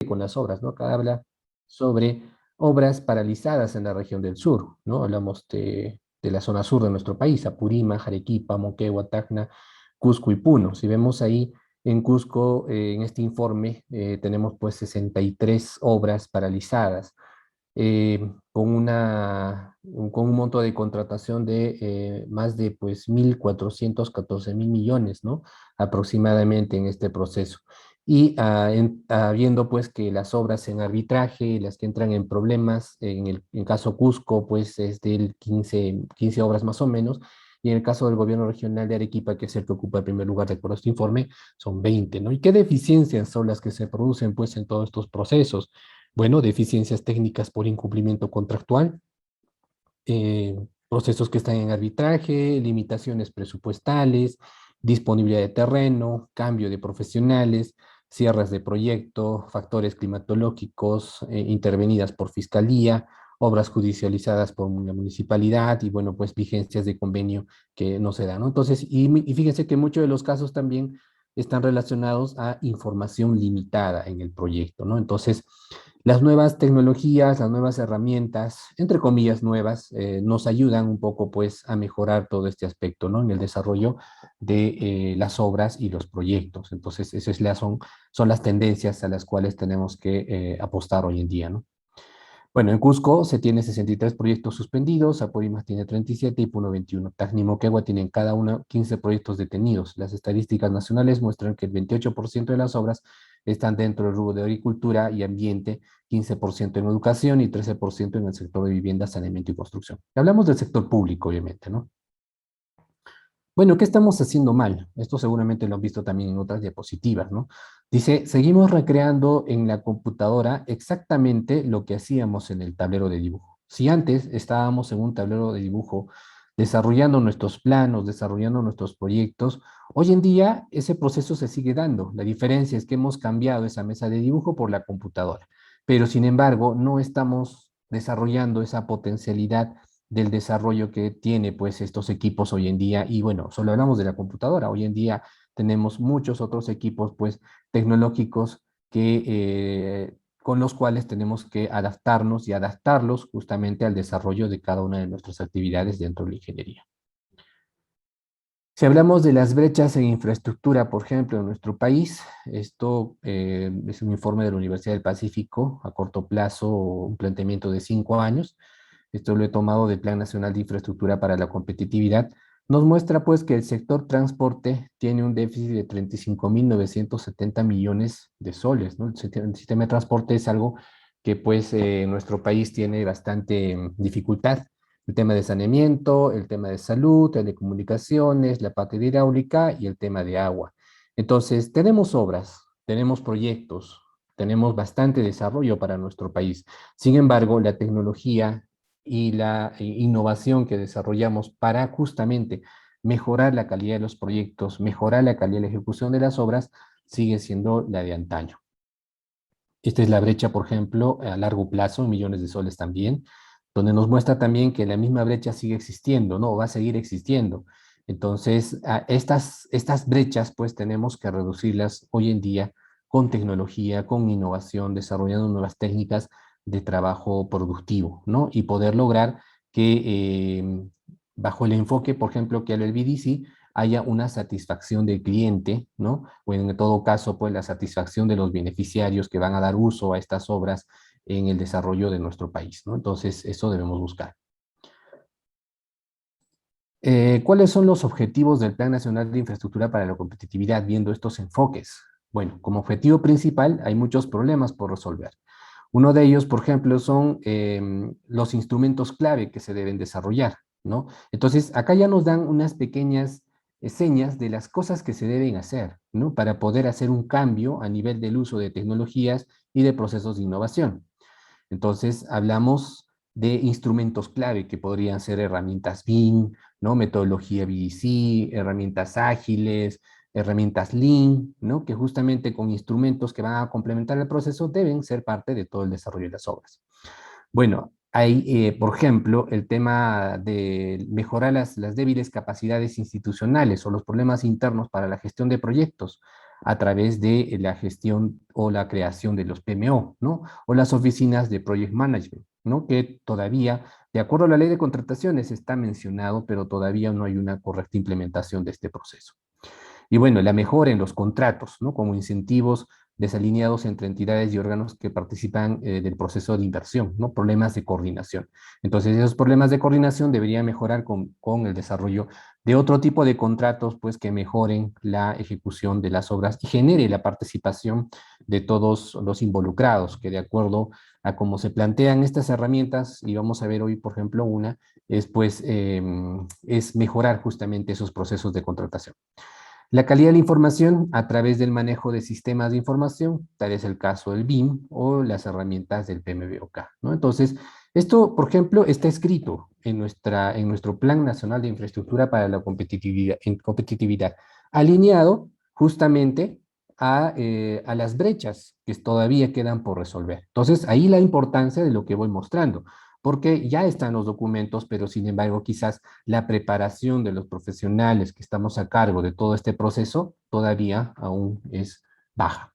con las obras, ¿no? Acá habla sobre obras paralizadas en la región del sur, ¿no? Hablamos de la zona sur de nuestro país, Apurímac, Arequipa, Moquegua, Tacna, Cusco y Puno. Si vemos ahí en Cusco, en este informe, tenemos pues 63 obras paralizadas, con un monto de contratación de más de pues 1.414 millones, ¿no? Aproximadamente en este proceso. Y viendo pues que las obras en arbitraje, las que entran en problemas, en caso Cusco, pues es del 15 obras más o menos, y en el caso del gobierno regional de Arequipa, que es el que ocupa el primer lugar de acuerdo a este informe, son 20, ¿no? ¿Y qué deficiencias son las que se producen pues en todos estos procesos? Bueno, deficiencias técnicas por incumplimiento contractual, eh, procesos que están en arbitraje, limitaciones presupuestales, disponibilidad de terreno, cambio de profesionales, cierres de proyecto, factores climatológicos intervenidas por fiscalía, obras judicializadas por la municipalidad y bueno, pues vigencias de convenio que no se dan, ¿no? Entonces, y fíjense que muchos de los casos también están relacionados a información limitada en el proyecto, ¿no? Entonces, las nuevas tecnologías, las nuevas herramientas, entre comillas nuevas, nos ayudan un poco pues a mejorar todo este aspecto, ¿no? En el desarrollo de las obras y los proyectos. Entonces, son las tendencias a las cuales tenemos que apostar hoy en día, ¿no? Bueno, en Cusco se tiene 63 proyectos suspendidos, Apurímac tiene 37 y Puno 21. Tacna y Moquegua tienen cada uno 15 proyectos detenidos. Las estadísticas nacionales muestran que el 28% de las obras están dentro del rubro de agricultura y ambiente, 15% en educación y 13% en el sector de vivienda, saneamiento y construcción. Hablamos del sector público, obviamente, ¿no? Bueno, ¿qué estamos haciendo mal? Esto seguramente lo han visto también en otras diapositivas, ¿no? Dice, seguimos recreando en la computadora exactamente lo que hacíamos en el tablero de dibujo. Si antes estábamos en un tablero de dibujo desarrollando nuestros planos, desarrollando nuestros proyectos, hoy en día ese proceso se sigue dando. La diferencia es que hemos cambiado esa mesa de dibujo por la computadora, pero sin embargo no estamos desarrollando esa potencialidad del desarrollo que tiene pues estos equipos hoy en día. Y bueno, solo hablamos de la computadora. Hoy en día tenemos muchos otros equipos pues tecnológicos con los cuales tenemos que adaptarnos y adaptarlos justamente al desarrollo de cada una de nuestras actividades dentro de la ingeniería. Si hablamos de las brechas en infraestructura, por ejemplo, en nuestro país, esto es un informe de la Universidad del Pacífico a corto plazo, un planteamiento de 5 años. Esto lo he tomado del Plan Nacional de Infraestructura para la Competitividad. Nos muestra pues que el sector transporte tiene un déficit de 35.970 millones de soles, ¿no? El sistema de transporte es algo que pues nuestro país tiene bastante dificultad. El tema de saneamiento, el tema de salud, telecomunicaciones, la parte de hidráulica y el tema de agua. Entonces, tenemos obras, tenemos proyectos, tenemos bastante desarrollo para nuestro país. Sin embargo, la tecnología y la innovación que desarrollamos para justamente mejorar la calidad de los proyectos, mejorar la calidad de la ejecución de las obras, sigue siendo la de antaño. Esta es la brecha, por ejemplo, a largo plazo, en millones de soles también, donde nos muestra también que la misma brecha sigue existiendo, ¿no? Va a seguir existiendo. Entonces, estas brechas, pues tenemos que reducirlas hoy en día con tecnología, con innovación, desarrollando nuevas técnicas de trabajo productivo, ¿no? Y poder lograr que bajo el enfoque, por ejemplo, que el BDC, haya una satisfacción del cliente, ¿no? O en todo caso, pues la satisfacción de los beneficiarios que van a dar uso a estas obras en el desarrollo de nuestro país, ¿no? Entonces, eso debemos buscar. ¿Cuáles son los objetivos del Plan Nacional de Infraestructura para la Competitividad viendo estos enfoques? Bueno, como objetivo principal hay muchos problemas por resolver. Uno de ellos, por ejemplo, son los instrumentos clave que se deben desarrollar, ¿no? Entonces, acá ya nos dan unas pequeñas señas de las cosas que se deben hacer, ¿no? Para poder hacer un cambio a nivel del uso de tecnologías y de procesos de innovación. Entonces, hablamos de instrumentos clave que podrían ser herramientas BIM, ¿no? Metodología BDC, herramientas ágiles, herramientas Lean, ¿no? Que justamente con instrumentos que van a complementar el proceso deben ser parte de todo el desarrollo de las obras. Bueno, hay, por ejemplo, el tema de mejorar las débiles capacidades institucionales o los problemas internos para la gestión de proyectos. a través de la gestión o la creación de los PMO, ¿no? O las oficinas de Project Management, ¿no? Que todavía, de acuerdo a la ley de contrataciones, está mencionado, pero todavía no hay una correcta implementación de este proceso. Y bueno, la mejora en los contratos, ¿no? Como incentivos desalineados entre entidades y órganos que participan del proceso de inversión, ¿no? Problemas de coordinación. Entonces, esos problemas de coordinación deberían mejorar con el desarrollo de otro tipo de contratos, pues que mejoren la ejecución de las obras y genere la participación de todos los involucrados, que de acuerdo a cómo se plantean estas herramientas, y vamos a ver hoy, por ejemplo, una, es pues es mejorar justamente esos procesos de contratación. La calidad de la información a través del manejo de sistemas de información, tal es el caso del BIM o las herramientas del PMBOK, ¿no? Entonces, esto, por ejemplo, está escrito en nuestro Plan Nacional de Infraestructura para la Competitividad, alineado justamente a las brechas que todavía quedan por resolver. Entonces, ahí la importancia de lo que voy mostrando, porque ya están los documentos, pero sin embargo, quizás la preparación de los profesionales que estamos a cargo de todo este proceso todavía aún es baja.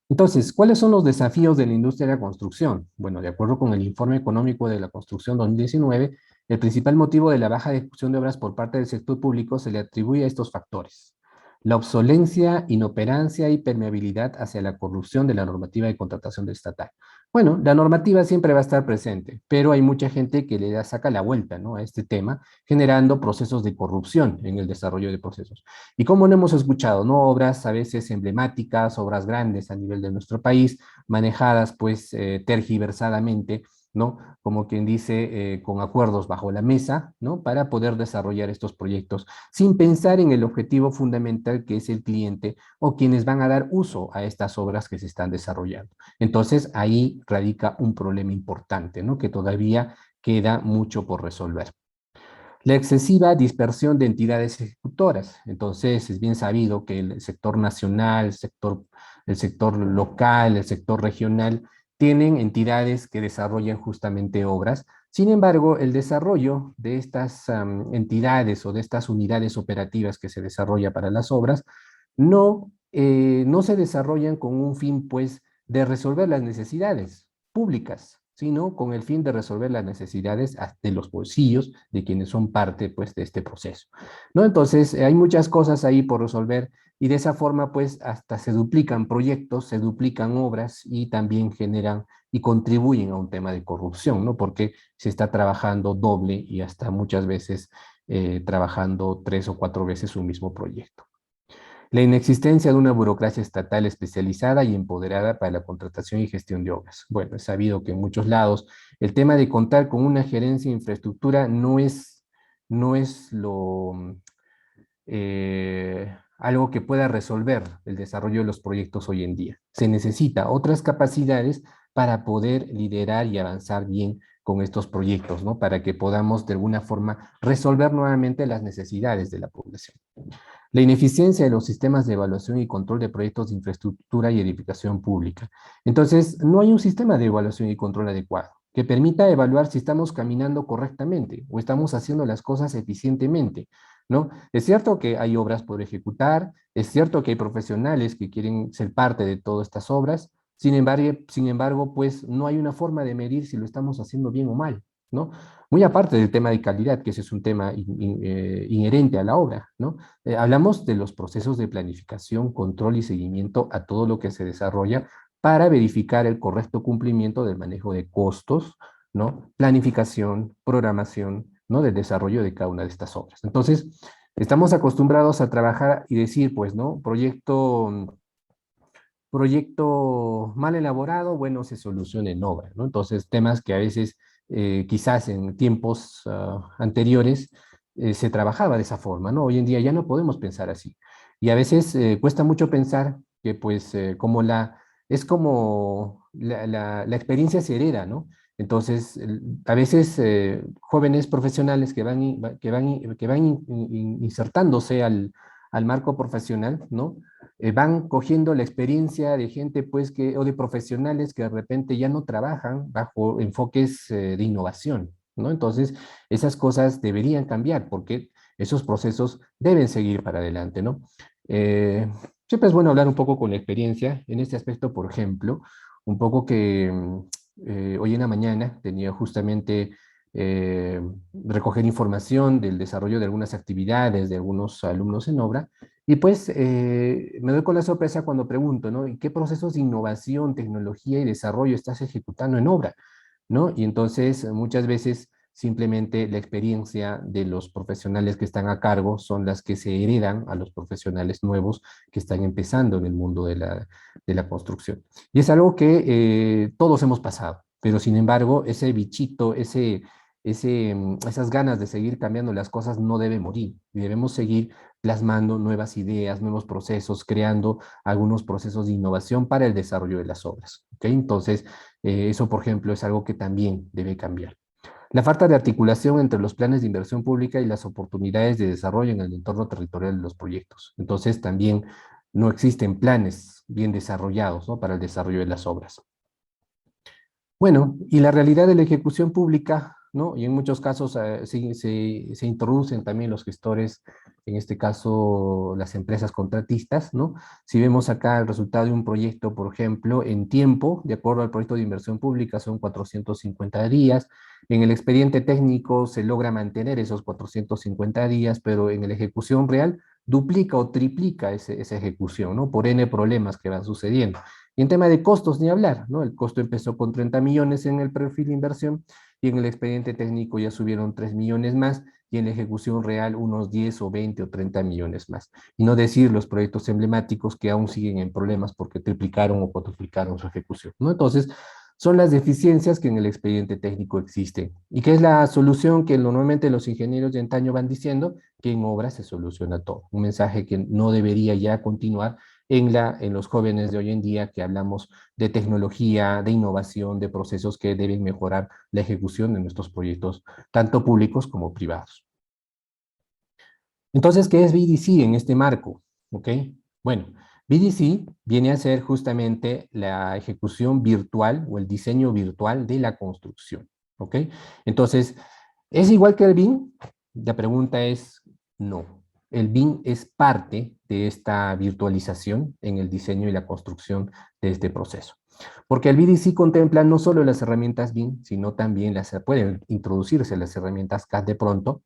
Entonces, ¿cuáles son los desafíos de la industria de la construcción? Bueno, de acuerdo con el informe económico de la construcción 2019, el principal motivo de la baja ejecución de obras por parte del sector público se le atribuye a estos factores: la obsolencia, inoperancia y permeabilidad hacia la corrupción de la normativa de contratación estatal. Bueno, la normativa siempre va a estar presente, pero hay mucha gente que saca la vuelta, ¿no?, a este tema, generando procesos de corrupción en el desarrollo de procesos. Y como no hemos escuchado, ¿no?, obras a veces emblemáticas, obras grandes a nivel de nuestro país, manejadas pues tergiversadamente, ¿no? Como quien dice, con acuerdos bajo la mesa, ¿no? Para poder desarrollar estos proyectos sin pensar en el objetivo fundamental que es el cliente o quienes van a dar uso a estas obras que se están desarrollando. Entonces, ahí radica un problema importante, ¿no?, que todavía queda mucho por resolver. La excesiva dispersión de entidades ejecutoras. Entonces, es bien sabido que el sector nacional, el sector local, el sector regional, tienen entidades que desarrollan justamente obras. Sin embargo, el desarrollo de estas entidades o de estas unidades operativas que se desarrolla para las obras no se desarrollan con un fin, pues, de resolver las necesidades públicas, sino con el fin de resolver las necesidades de los bolsillos de quienes son parte, pues, de este proceso, ¿no? Entonces, hay muchas cosas ahí por resolver y de esa forma, pues, hasta se duplican proyectos, se duplican obras y también generan y contribuyen a un tema de corrupción, ¿no? Porque se está trabajando doble y hasta muchas veces trabajando 3 o 4 veces un mismo proyecto. La inexistencia de una burocracia estatal especializada y empoderada para la contratación y gestión de obras. Bueno, es sabido que en muchos lados el tema de contar con una gerencia de infraestructura no es algo que pueda resolver el desarrollo de los proyectos hoy en día. Se necesita otras capacidades para poder liderar y avanzar bien con estos proyectos, ¿no? Para que podamos de alguna forma resolver nuevamente las necesidades de la población. La ineficiencia de los sistemas de evaluación y control de proyectos de infraestructura y edificación pública. Entonces, no hay un sistema de evaluación y control adecuado que permita evaluar si estamos caminando correctamente o estamos haciendo las cosas eficientemente, ¿no? Es cierto que hay obras por ejecutar, es cierto que hay profesionales que quieren ser parte de todas estas obras, sin embargo, pues no hay una forma de medir si lo estamos haciendo bien o mal, ¿no? Muy aparte del tema de calidad, que ese es un tema inherente a la obra, ¿no? Hablamos de los procesos de planificación, control y seguimiento a todo lo que se desarrolla para verificar el correcto cumplimiento del manejo de costos, ¿no? Planificación, programación, ¿no?, del desarrollo de cada una de estas obras. Entonces, estamos acostumbrados a trabajar y decir, pues, ¿no? Proyecto mal elaborado, bueno, se soluciona en obra, ¿no? Entonces, temas que a veces, quizás en tiempos anteriores, se trabajaba de esa forma, ¿no? Hoy en día ya no podemos pensar así. Y a veces cuesta mucho pensar que, pues, es como la experiencia se hereda, ¿no? Entonces, a veces jóvenes profesionales que van insertándose al marco profesional, ¿no? Van cogiendo la experiencia de gente, pues, o de profesionales que de repente ya no trabajan bajo enfoques de innovación, ¿no? Entonces, esas cosas deberían cambiar porque esos procesos deben seguir para adelante, ¿no? Eh, Siempre es bueno hablar un poco con la experiencia. En este aspecto, por ejemplo, un poco que hoy en la mañana tenía justamente eh, recoger información del desarrollo de algunas actividades de algunos alumnos en obra, y pues me doy con la sorpresa cuando pregunto, ¿no? ¿Y qué procesos de innovación, tecnología y desarrollo estás ejecutando en obra? ¿No? Y entonces muchas veces simplemente la experiencia de los profesionales que están a cargo son las que se heredan a los profesionales nuevos que están empezando en el mundo de la construcción. Y es algo que todos hemos pasado, pero sin embargo, ese bichito, esas ganas de seguir cambiando las cosas no debe morir. Y debemos seguir plasmando nuevas ideas, nuevos procesos, creando algunos procesos de innovación para el desarrollo de las obras. ¿Ok? Entonces, eso, por ejemplo, es algo que también debe cambiar. La falta de articulación entre los planes de inversión pública y las oportunidades de desarrollo en el entorno territorial de los proyectos. Entonces, también no existen planes bien desarrollados, ¿no? Para el desarrollo de las obras. Bueno, y la realidad de la ejecución pública, ¿no? Y en muchos casos se introducen también los gestores, en este caso las empresas contratistas, ¿no? Si vemos acá el resultado de un proyecto, por ejemplo, en tiempo, de acuerdo al proyecto de inversión pública, son 450 días. En el expediente técnico se logra mantener esos 450 días, pero en la ejecución real duplica o triplica esa ejecución, ¿no? Por N problemas que van sucediendo. Y en tema de costos, ni hablar, ¿no? El costo empezó con 30 millones en el perfil de inversión y en el expediente técnico ya subieron 3 millones más y en la ejecución real unos 10 o 20 o 30 millones más. Y no decir los proyectos emblemáticos que aún siguen en problemas porque triplicaron o cuatriplicaron su ejecución, ¿no? Entonces, son las deficiencias que en el expediente técnico existen. ¿Y qué es la solución que normalmente los ingenieros de antaño van diciendo? Que en obra se soluciona todo. Un mensaje que no debería ya continuar en los jóvenes de hoy en día que hablamos de tecnología, de innovación, de procesos que deben mejorar la ejecución de nuestros proyectos, tanto públicos como privados. Entonces, ¿qué es BDC en este marco? ¿Ok? Bueno, BDC viene a ser justamente la ejecución virtual o el diseño virtual de la construcción. ¿Ok? Entonces, ¿es igual que el BIM? La pregunta es no. El BIM es parte de esta virtualización en el diseño y la construcción de este proceso. Porque el BDC contempla no solo las herramientas BIM, sino también pueden introducirse las herramientas CAD de pronto,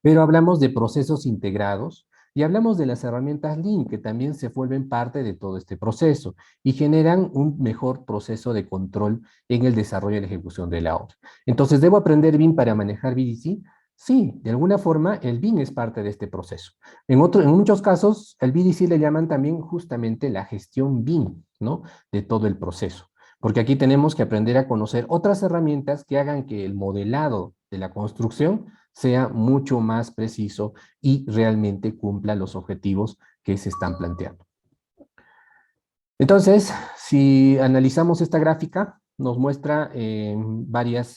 pero hablamos de procesos integrados y hablamos de las herramientas Lean, que también se vuelven parte de todo este proceso y generan un mejor proceso de control en el desarrollo y la ejecución de la obra. Entonces, ¿debo aprender BIM para manejar BDC? Sí, de alguna forma el BIM es parte de este proceso. En muchos casos, el BDC le llaman también justamente la gestión BIM, ¿no? De todo el proceso. Porque aquí tenemos que aprender a conocer otras herramientas que hagan que el modelado de la construcción sea mucho más preciso y realmente cumpla los objetivos que se están planteando. Entonces, si analizamos esta gráfica, nos muestra varias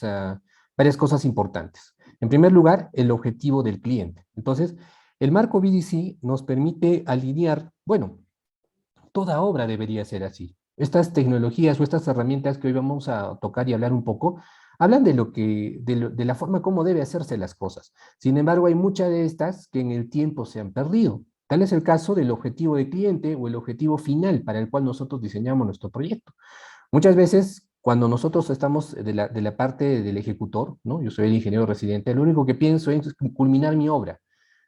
cosas importantes. En primer lugar, el objetivo del cliente. Entonces, el marco BDC nos permite alinear, bueno, toda obra debería ser así. Estas tecnologías o estas herramientas que hoy vamos a tocar y hablar un poco, hablan de la forma como debe hacerse las cosas. Sin embargo, hay muchas de estas que en el tiempo se han perdido. Tal es el caso del objetivo de cliente o el objetivo final para el cual nosotros diseñamos nuestro proyecto. Muchas veces, cuando nosotros estamos de la parte del ejecutor, ¿no? Yo soy el ingeniero residente, lo único que pienso es culminar mi obra,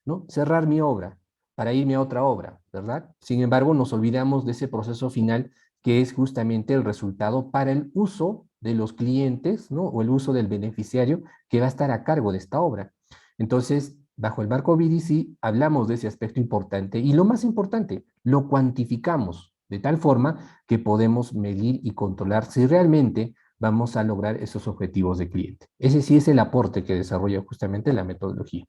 ¿no? Cerrar mi obra para irme a otra obra, ¿verdad? Sin embargo, nos olvidamos de ese proceso final que es justamente el resultado para el uso de los clientes, ¿no? O el uso del beneficiario que va a estar a cargo de esta obra. Entonces, bajo el marco BDC, hablamos de ese aspecto importante y lo más importante, lo cuantificamos de tal forma que podemos medir y controlar si realmente vamos a lograr esos objetivos de cliente. Ese sí es el aporte que desarrolla justamente la metodología.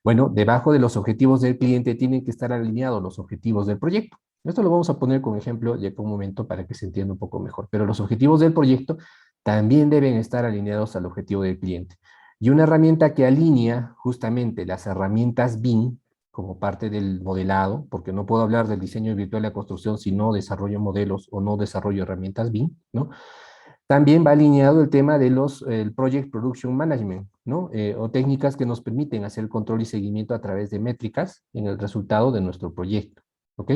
Bueno, debajo de los objetivos del cliente tienen que estar alineados los objetivos del proyecto. Esto lo vamos a poner como ejemplo ya por un momento para que se entienda un poco mejor. Pero los objetivos del proyecto también deben estar alineados al objetivo del cliente. Y una herramienta que alinea justamente las herramientas BIM como parte del modelado, porque no puedo hablar del diseño virtual de la construcción si no desarrollo modelos o no desarrollo herramientas BIM, ¿no? También va alineado el tema de el Project Production Management, ¿no? O técnicas que nos permiten hacer el control y seguimiento a través de métricas en el resultado de nuestro proyecto. ¿ok?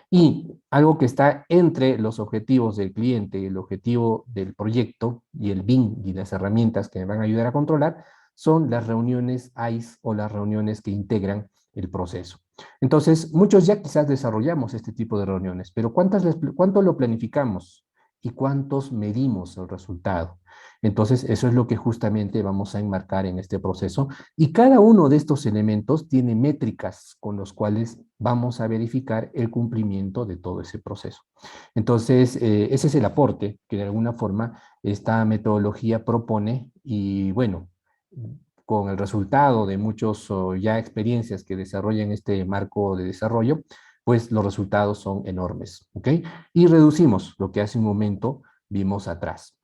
Y algo que está entre los objetivos del cliente, el objetivo del proyecto y el BIM y las herramientas que me van a ayudar a controlar son las reuniones ICE o las reuniones que integran el proceso. Entonces, muchos ya quizás desarrollamos este tipo de reuniones, pero ¿cuánto lo planificamos? ¿Y cuántos medimos el resultado? Entonces, eso es lo que justamente vamos a enmarcar en este proceso y cada uno de estos elementos tiene métricas con los cuales vamos a verificar el cumplimiento de todo ese proceso. Entonces, ese es el aporte que de alguna forma esta metodología propone y bueno, con el resultado de muchos ya experiencias que desarrollan este marco de desarrollo, pues los resultados son enormes, ¿ok? Y reducimos lo que hace un momento vimos atrás.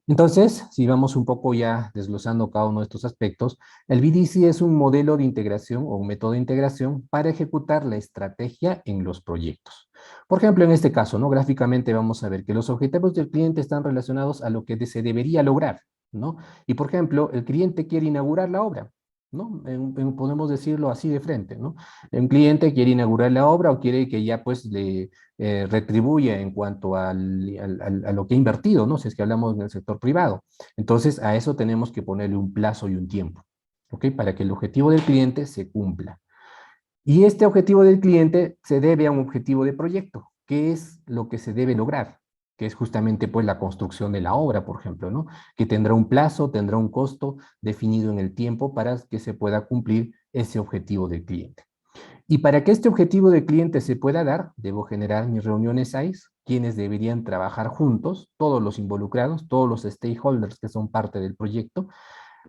Entonces, si vamos un poco ya desglosando cada uno de estos aspectos, el BDC es un modelo de integración o un método de integración para ejecutar la estrategia en los proyectos. Por ejemplo, en este caso, ¿no? Gráficamente vamos a ver que los objetivos del cliente están relacionados a lo que se debería lograr, ¿no? Y por ejemplo, el cliente quiere inaugurar la obra, ¿no? Podemos decirlo así de frente, ¿no? Un cliente quiere inaugurar la obra o quiere que ya pues le retribuye en cuanto a lo que ha invertido, ¿no? Si es que hablamos del sector privado. Entonces, a eso tenemos que ponerle un plazo y un tiempo, ¿ok? Para que el objetivo del cliente se cumpla. Y este objetivo del cliente se debe a un objetivo de proyecto, que es lo que se debe lograr, que es justamente pues la construcción de la obra, por ejemplo, ¿no? Que tendrá un plazo, tendrá un costo definido en el tiempo para que se pueda cumplir ese objetivo del cliente. Y para que este objetivo de cliente se pueda dar, debo generar mis reuniones SAIS, quienes deberían trabajar juntos, todos los involucrados, todos los stakeholders que son parte del proyecto.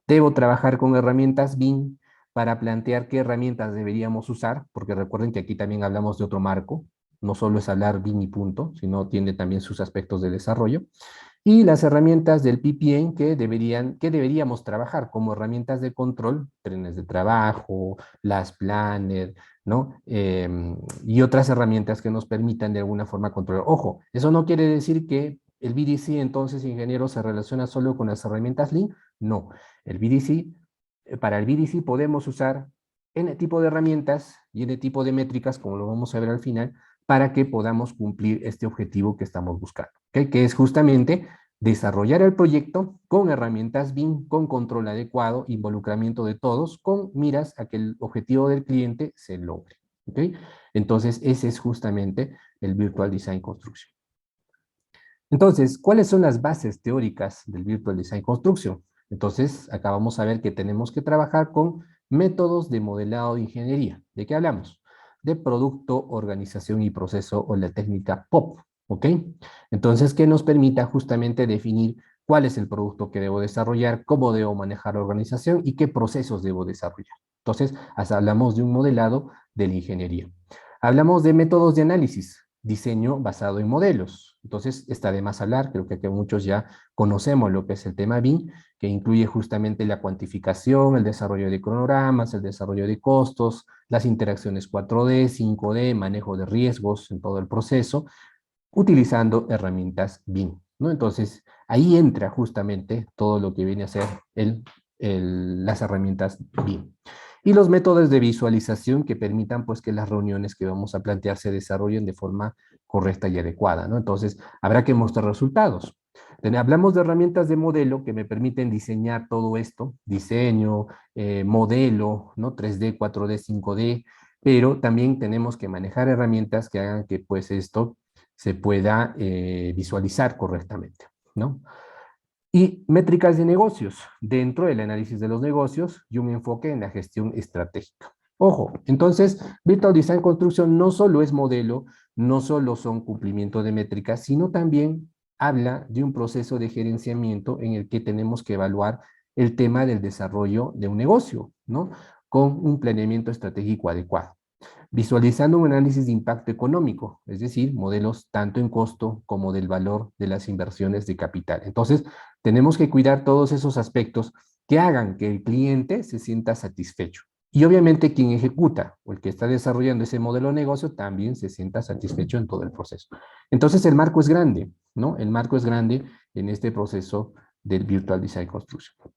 Debo trabajar con herramientas BIM para plantear qué herramientas deberíamos usar, porque recuerden que aquí también hablamos de otro marco, no solo es hablar BIM y punto, sino tiene también sus aspectos de desarrollo y las herramientas del PPN que deberíamos trabajar como herramientas de control, trenes de trabajo, las planner, ¿no? Y otras herramientas que nos permitan de alguna forma controlar. Ojo, eso no quiere decir que el BDC entonces, ingeniero, se relaciona solo con las herramientas Lean. No, el BDC, para el BDC podemos usar N tipo de herramientas y N tipo de métricas, como lo vamos a ver al final, para que podamos cumplir este objetivo que estamos buscando, ¿okay? Que es justamente desarrollar el proyecto con herramientas BIM, con control adecuado, involucramiento de todos, con miras a que el objetivo del cliente se logre, ¿okay? Entonces, ese es justamente el Virtual Design Construction. Entonces, ¿cuáles son las bases teóricas del Virtual Design Construction? Entonces, acá vamos a ver que tenemos que trabajar con métodos de modelado de ingeniería. ¿De qué hablamos? De producto, organización y proceso o la técnica POP, ¿ok? Entonces, que nos permita justamente definir cuál es el producto que debo desarrollar, cómo debo manejar la organización y qué procesos debo desarrollar. Entonces, hablamos de un modelado de la ingeniería. Hablamos de métodos de análisis, diseño basado en modelos. Entonces, está de más hablar, creo que muchos ya conocemos lo que es el tema BIM, que incluye justamente la cuantificación, el desarrollo de cronogramas, el desarrollo de costos, las interacciones 4D, 5D, manejo de riesgos en todo el proceso, utilizando herramientas BIM, ¿no? Entonces, ahí entra justamente todo lo que viene a ser las herramientas BIM. Y los métodos de visualización que permitan pues que las reuniones que vamos a plantear se desarrollen de forma correcta y adecuada, ¿no? Entonces, habrá que mostrar resultados. Hablamos de herramientas de modelo que me permiten diseñar todo esto, diseño, modelo, ¿no? 3D, 4D, 5D, pero también tenemos que manejar herramientas que hagan que pues esto se pueda visualizar correctamente, ¿no? Y métricas de negocios, dentro del análisis de los negocios y un enfoque en la gestión estratégica. Ojo, entonces, Virtual Design Construction no solo es modelo, no solo son cumplimiento de métricas, sino también habla de un proceso de gerenciamiento en el que tenemos que evaluar el tema del desarrollo de un negocio, ¿no? Con un planeamiento estratégico adecuado visualizando un análisis de impacto económico, es decir, modelos tanto en costo como del valor de las inversiones de capital. Entonces, tenemos que cuidar todos esos aspectos que hagan que el cliente se sienta satisfecho. Y obviamente quien ejecuta o el que está desarrollando ese modelo de negocio también se sienta satisfecho en todo el proceso. Entonces el marco es grande, ¿no? El marco es grande en este proceso del Virtual Design Construction.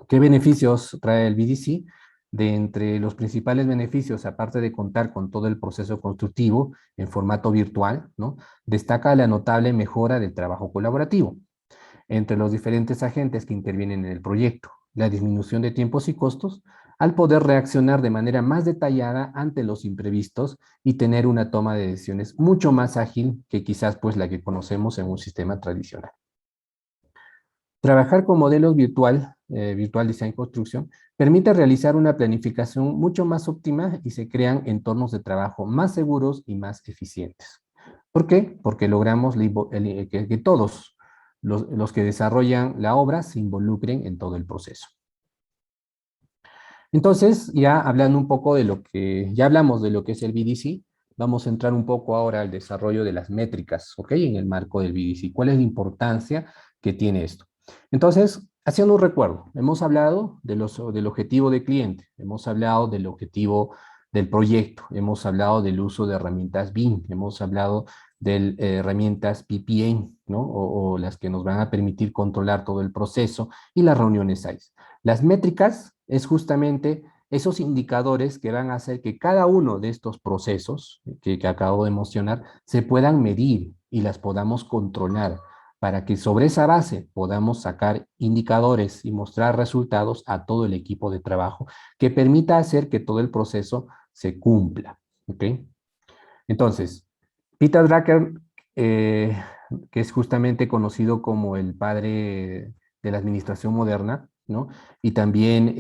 ¿Qué beneficios trae el BDC? de entre los principales beneficios, aparte de contar con todo el proceso constructivo en formato virtual, ¿no? Destaca la notable mejora del trabajo colaborativo entre los diferentes agentes que intervienen en el proyecto, la disminución de tiempos y costos, al poder reaccionar de manera más detallada ante los imprevistos y tener una toma de decisiones mucho más ágil que quizás pues la que conocemos en un sistema tradicional. Trabajar con modelos Virtual Design Construction, permite realizar una planificación mucho más óptima y se crean entornos de trabajo más seguros y más eficientes. ¿Por qué? Porque logramos que todos los que desarrollan la obra se involucren en todo el proceso. Entonces, ya hablando un poco de ya hablamos de lo que es el BDC, vamos a entrar un poco ahora al desarrollo de las métricas, ¿ok? En el marco del BDC. ¿Cuál es la importancia que tiene esto? Entonces, haciendo un recuerdo, hemos hablado del objetivo de cliente, hemos hablado del objetivo del proyecto, hemos hablado del uso de herramientas BIM, hemos hablado de herramientas PPA, ¿no? O las que nos van a permitir controlar todo el proceso y las reuniones SAIS. Las métricas es justamente esos indicadores que van a hacer que cada uno de estos procesos que acabo de mencionar se puedan medir y las podamos controlar para que sobre esa base podamos sacar indicadores y mostrar resultados a todo el equipo de trabajo que permita hacer que todo el proceso se cumpla. ¿Ok? Entonces, Peter Drucker, que es justamente conocido como el padre de la administración moderna, ¿no? Y también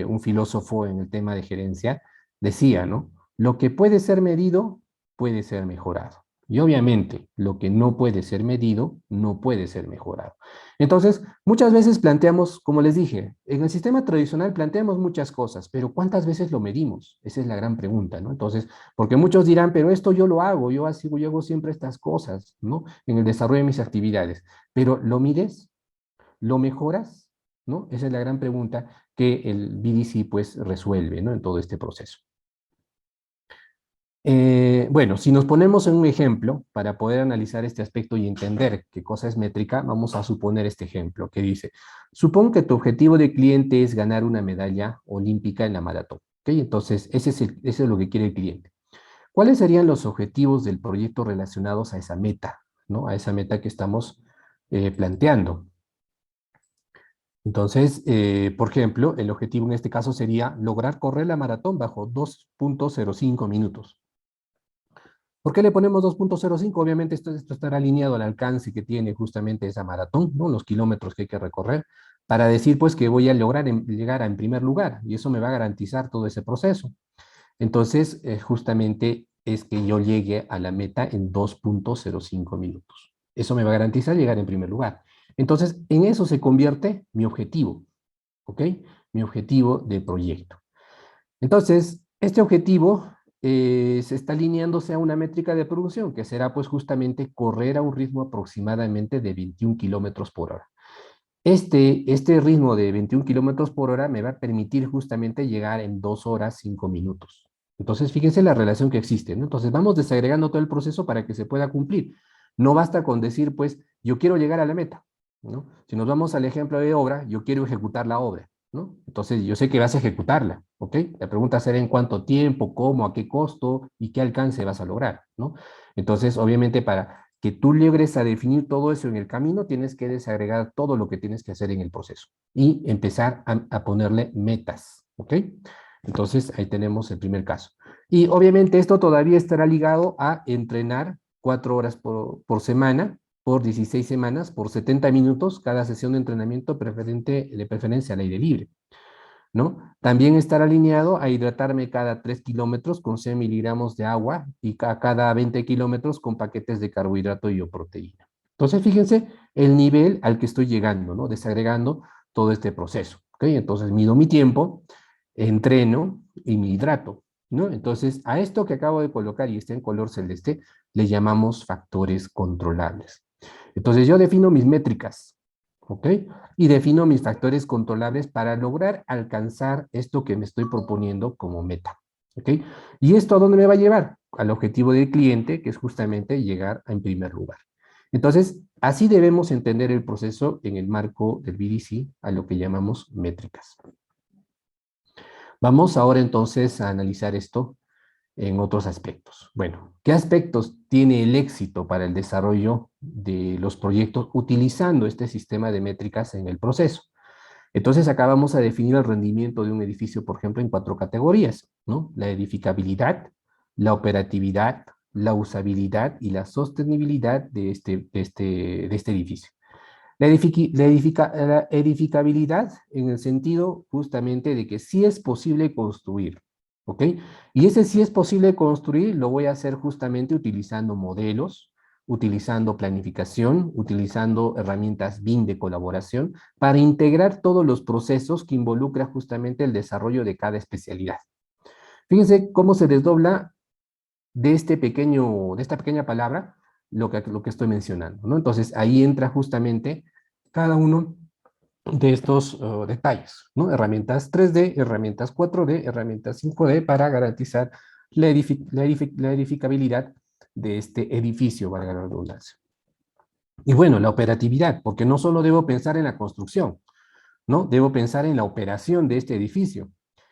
un filósofo en el tema de gerencia, decía, ¿no? Lo que puede ser medido puede ser mejorado. Y obviamente, lo que no puede ser medido no puede ser mejorado. Entonces, muchas veces planteamos, como les dije, en el sistema tradicional planteamos muchas cosas, pero ¿cuántas veces lo medimos? Esa es la gran pregunta, ¿no? Entonces, porque muchos dirán, pero esto yo lo hago, yo hago siempre estas cosas, ¿no? En el desarrollo de mis actividades. Pero ¿lo mides? ¿Lo mejoras? ¿No? Esa es la gran pregunta que el BDC pues resuelve, ¿no? En todo este proceso. Bueno, si nos ponemos en un ejemplo para poder analizar este aspecto y entender qué cosa es métrica, vamos a suponer este ejemplo que dice, supón que tu objetivo de cliente es ganar una medalla olímpica en la maratón. ¿Ok? Entonces, ese es lo que quiere el cliente. ¿Cuáles serían los objetivos del proyecto relacionados a esa meta, ¿no? A esa meta que estamos planteando. Entonces, por ejemplo, el objetivo en este caso sería lograr correr la maratón bajo 2.05 minutos. ¿Por qué le ponemos 2.05? Obviamente esto estará alineado al alcance que tiene justamente esa maratón, ¿no? Los kilómetros que hay que recorrer, para decir pues que voy a lograr llegar en primer lugar y eso me va a garantizar todo ese proceso. Entonces, justamente es que yo llegue a la meta en 2.05 minutos. Eso me va a garantizar llegar en primer lugar. Entonces, en eso se convierte mi objetivo, ¿ok? Mi objetivo de proyecto. Entonces, este objetivo se está alineándose a una métrica de producción, que será pues justamente correr a un ritmo aproximadamente de 21 kilómetros por hora. Este ritmo de 21 kilómetros por hora me va a permitir justamente llegar en 2 horas 5 minutos. Entonces, fíjense la relación que existe, ¿no? Entonces, vamos desagregando todo el proceso para que se pueda cumplir. No basta con decir, pues, yo quiero llegar a la meta, ¿no? Si nos vamos al ejemplo de obra, yo quiero ejecutar la obra, ¿no? Entonces, yo sé que vas a ejecutarla, ¿ok? La pregunta será en cuánto tiempo, cómo, a qué costo y qué alcance vas a lograr, ¿no? Entonces, obviamente, para que tú logres a definir todo eso en el camino, tienes que desagregar todo lo que tienes que hacer en el proceso y empezar a ponerle metas, ¿ok? Entonces, ahí tenemos el primer caso. Y obviamente esto todavía estará ligado a entrenar 4 horas por semana, por 16 semanas, por 70 minutos, cada sesión de entrenamiento de preferencia al aire libre, ¿no? También estar alineado a hidratarme cada 3 kilómetros con 100 miligramos de agua y cada 20 kilómetros con paquetes de carbohidrato y o proteína. Entonces, fíjense el nivel al que estoy llegando, ¿no? Desagregando todo este proceso, ¿ok? Entonces, mido mi tiempo, entreno y me hidrato, ¿no? Entonces, a esto que acabo de colocar y está en color celeste, le llamamos factores controlables. Entonces, yo defino mis métricas, ¿ok? Y defino mis factores controlables para lograr alcanzar esto que me estoy proponiendo como meta, ¿ok? ¿Y esto a dónde me va a llevar? Al objetivo del cliente, que es justamente llegar en primer lugar. Entonces, así debemos entender el proceso en el marco del BDC, a lo que llamamos métricas. Vamos ahora entonces a analizar esto en otros aspectos. Bueno, ¿qué aspectos tiene el éxito para el desarrollo de los proyectos utilizando este sistema de métricas en el proceso? Entonces acá vamos a definir el rendimiento de un edificio, por ejemplo, en 4 categorías, ¿no? La edificabilidad, la operatividad, la usabilidad y la sostenibilidad de este edificio. La edificabilidad en el sentido justamente de que sí es posible construir, ¿ok? Y ese sí es posible construir lo voy a hacer justamente utilizando modelos, utilizando planificación, utilizando herramientas BIM de colaboración para integrar todos los procesos que involucra justamente el desarrollo de cada especialidad. Fíjense cómo se desdobla de esta pequeña palabra lo que estoy mencionando, ¿no? Entonces ahí entra justamente cada uno de estos detalles, ¿no? Herramientas 3D, herramientas 4D, herramientas 5D para garantizar la edificabilidad de este edificio, valga la redundancia. Y bueno, la operatividad, porque no solo debo pensar en la construcción, ¿no? Debo pensar en la operación de este edificio,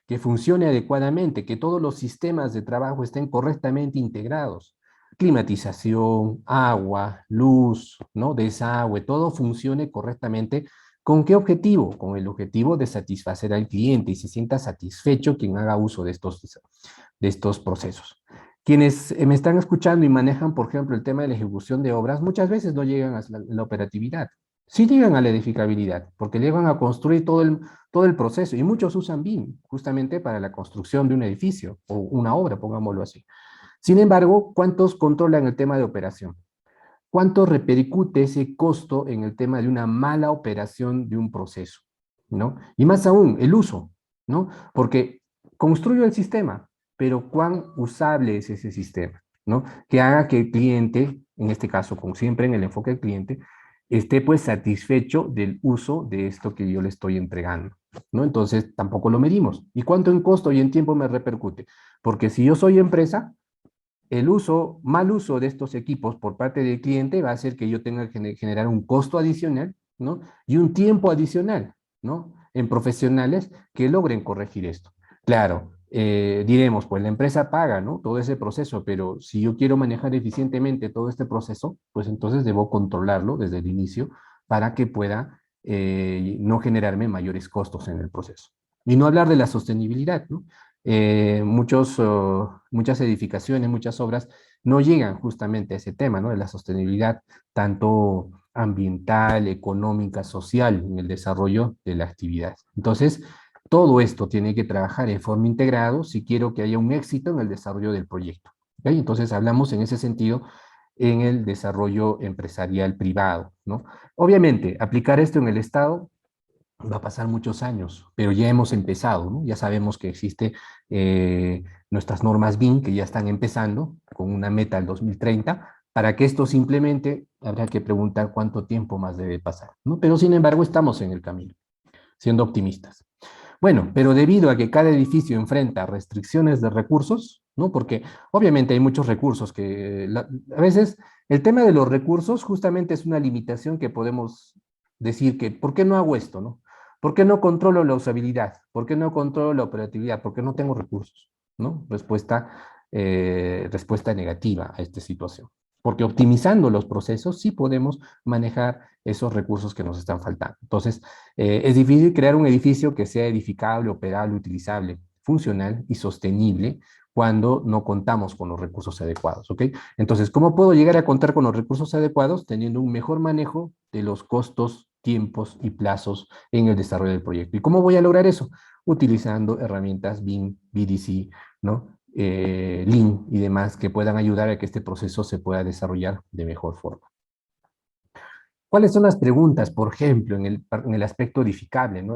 que funcione adecuadamente, que todos los sistemas de trabajo estén correctamente integrados. Climatización, agua, luz, ¿no? Desagüe, todo funcione correctamente. ¿Con qué objetivo? Con el objetivo de satisfacer al cliente y se sienta satisfecho quien haga uso de estos procesos. Quienes me están escuchando y manejan, por ejemplo, el tema de la ejecución de obras, muchas veces no llegan a la operatividad. Sí llegan a la edificabilidad, porque llegan a construir todo el proceso, y muchos usan BIM justamente para la construcción de un edificio o una obra, pongámoslo así. Sin embargo, ¿cuántos controlan el tema de operación? ¿Cuánto repercute ese costo en el tema de una mala operación de un proceso? ¿No? Y más aún, el uso, ¿no? Porque construyo el sistema, pero ¿cuán usable es ese sistema? ¿No? Que haga que el cliente, en este caso, como siempre en el enfoque del cliente, esté pues satisfecho del uso de esto que yo le estoy entregando, ¿no? Entonces, tampoco lo medimos. ¿Y cuánto en costo y en tiempo me repercute? Porque si yo soy empresa, el mal uso de estos equipos por parte del cliente va a hacer que yo tenga que generar un costo adicional, ¿no? Y un tiempo adicional, ¿no? En profesionales que logren corregir esto. Claro, diremos, pues la empresa paga, ¿no? Todo ese proceso, pero si yo quiero manejar eficientemente todo este proceso, pues entonces debo controlarlo desde el inicio para que pueda no generarme mayores costos en el proceso. Y no hablar de la sostenibilidad, ¿no? Muchas edificaciones, muchas obras no llegan justamente a ese tema, ¿no? De la sostenibilidad, tanto ambiental, económica, social, en el desarrollo de la actividad. Entonces, todo esto tiene que trabajar en forma integrada si quiero que haya un éxito en el desarrollo del proyecto. ¿Ok? Entonces, hablamos en ese sentido en el desarrollo empresarial privado, ¿no? Obviamente, aplicar esto en el Estado va a pasar muchos años, pero ya hemos empezado, ¿no? Ya sabemos que existe nuestras normas BIM que ya están empezando con una meta al 2030. Para que esto simplemente habrá que preguntar cuánto tiempo más debe pasar, ¿no? Pero sin embargo estamos en el camino, siendo optimistas. Bueno, pero debido a que cada edificio enfrenta restricciones de recursos, ¿no? Porque obviamente hay muchos recursos a veces el tema de los recursos justamente es una limitación que podemos decir que, ¿por qué no hago esto, no? ¿Por qué no controlo la usabilidad? ¿Por qué no controlo la operatividad? ¿Por qué no tengo recursos? ¿No? Respuesta negativa a esta situación. Porque optimizando los procesos sí podemos manejar esos recursos que nos están faltando. Entonces, es difícil crear un edificio que sea edificable, operable, utilizable, funcional y sostenible cuando no contamos con los recursos adecuados, ¿ok? Entonces, ¿cómo puedo llegar a contar con los recursos adecuados? Teniendo un mejor manejo de los costos, tiempos y plazos en el desarrollo del proyecto. ¿Y cómo voy a lograr eso? Utilizando herramientas BIM, BDC, ¿no? Lean y demás que puedan ayudar a que este proceso se pueda desarrollar de mejor forma. ¿Cuáles son las preguntas, por ejemplo, en el aspecto edificable, ¿no?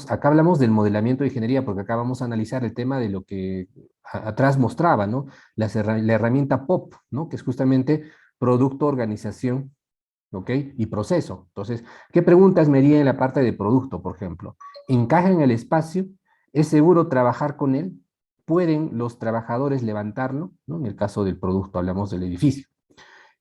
Acá hablamos del modelamiento de ingeniería, porque acá vamos a analizar el tema de lo que atrás mostraba, ¿no? La herramienta POP, ¿no? Que es justamente producto, organización, ¿ok? Y proceso. Entonces, ¿qué preguntas me haría en la parte de producto, por ejemplo? ¿Encaja en el espacio? ¿Es seguro trabajar con él? ¿Pueden los trabajadores levantarlo? ¿No? En el caso del producto, hablamos del edificio.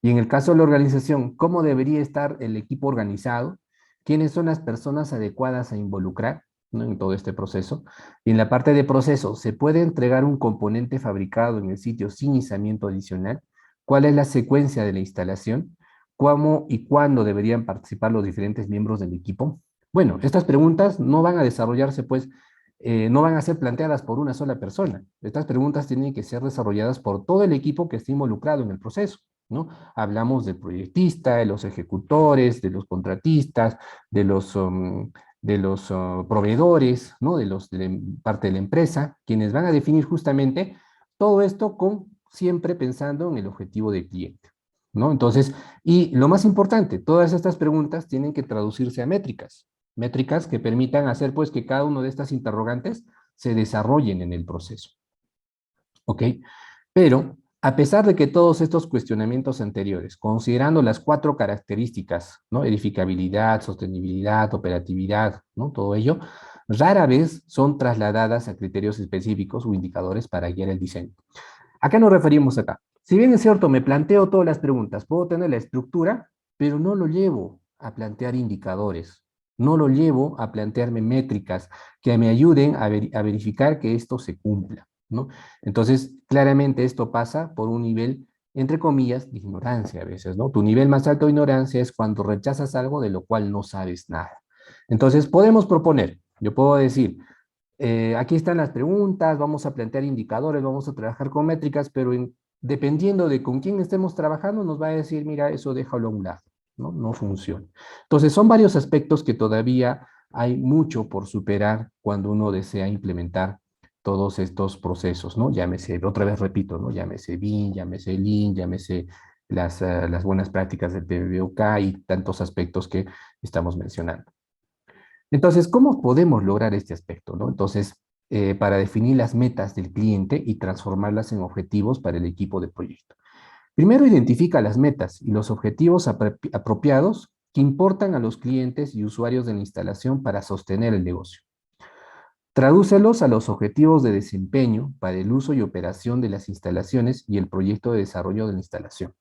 Y en el caso de la organización, ¿cómo debería estar el equipo organizado? ¿Quiénes son las personas adecuadas a involucrar? ¿no? En todo este proceso. Y en la parte de proceso, ¿se puede entregar un componente fabricado en el sitio sin izamiento adicional? ¿Cuál es la secuencia de la instalación? ¿Cómo y cuándo deberían participar los diferentes miembros del equipo? Bueno, estas preguntas no van a desarrollarse, pues, no van a ser planteadas por una sola persona. Estas preguntas tienen que ser desarrolladas por todo el equipo que esté involucrado en el proceso, ¿no? Hablamos del proyectista, de los ejecutores, de los contratistas, de los proveedores, ¿no? De parte de la empresa, quienes van a definir justamente todo esto con siempre pensando en el objetivo del cliente, ¿no? Entonces, y lo más importante, todas estas preguntas tienen que traducirse a métricas que permitan hacer pues que cada uno de estas interrogantes se desarrollen en el proceso, ¿ok? Pero, a pesar de que todos estos cuestionamientos anteriores, considerando las cuatro características, ¿no? Edificabilidad, sostenibilidad, operatividad, ¿no? Todo ello, rara vez son trasladadas a criterios específicos o indicadores para guiar el diseño. ¿A qué nos referimos acá? Si bien es cierto, me planteo todas las preguntas, puedo tener la estructura, pero no lo llevo a plantear indicadores, no lo llevo a plantearme métricas que me ayuden a verificar que esto se cumpla, ¿no? Entonces, claramente esto pasa por un nivel, entre comillas, de ignorancia a veces, ¿no? Tu nivel más alto de ignorancia es cuando rechazas algo de lo cual no sabes nada. Entonces, podemos proponer, yo puedo decir, aquí están las preguntas, vamos a plantear indicadores, vamos a trabajar con métricas, pero dependiendo de con quién estemos trabajando, nos va a decir, mira, eso déjalo a un lado, ¿no? No funciona. Entonces, son varios aspectos que todavía hay mucho por superar cuando uno desea implementar todos estos procesos, ¿no? Llámese, otra vez repito, ¿no? Llámese BIM, llámese Lean, llámese las buenas prácticas del PMBOK y tantos aspectos que estamos mencionando. Entonces, ¿cómo podemos lograr este aspecto, no? Entonces, para definir las metas del cliente y transformarlas en objetivos para el equipo de proyecto. Primero, identifica las metas y los objetivos apropiados que importan a los clientes y usuarios de la instalación para sostener el negocio. Tradúcelos a los objetivos de desempeño para el uso y operación de las instalaciones y el proyecto de desarrollo de la instalación.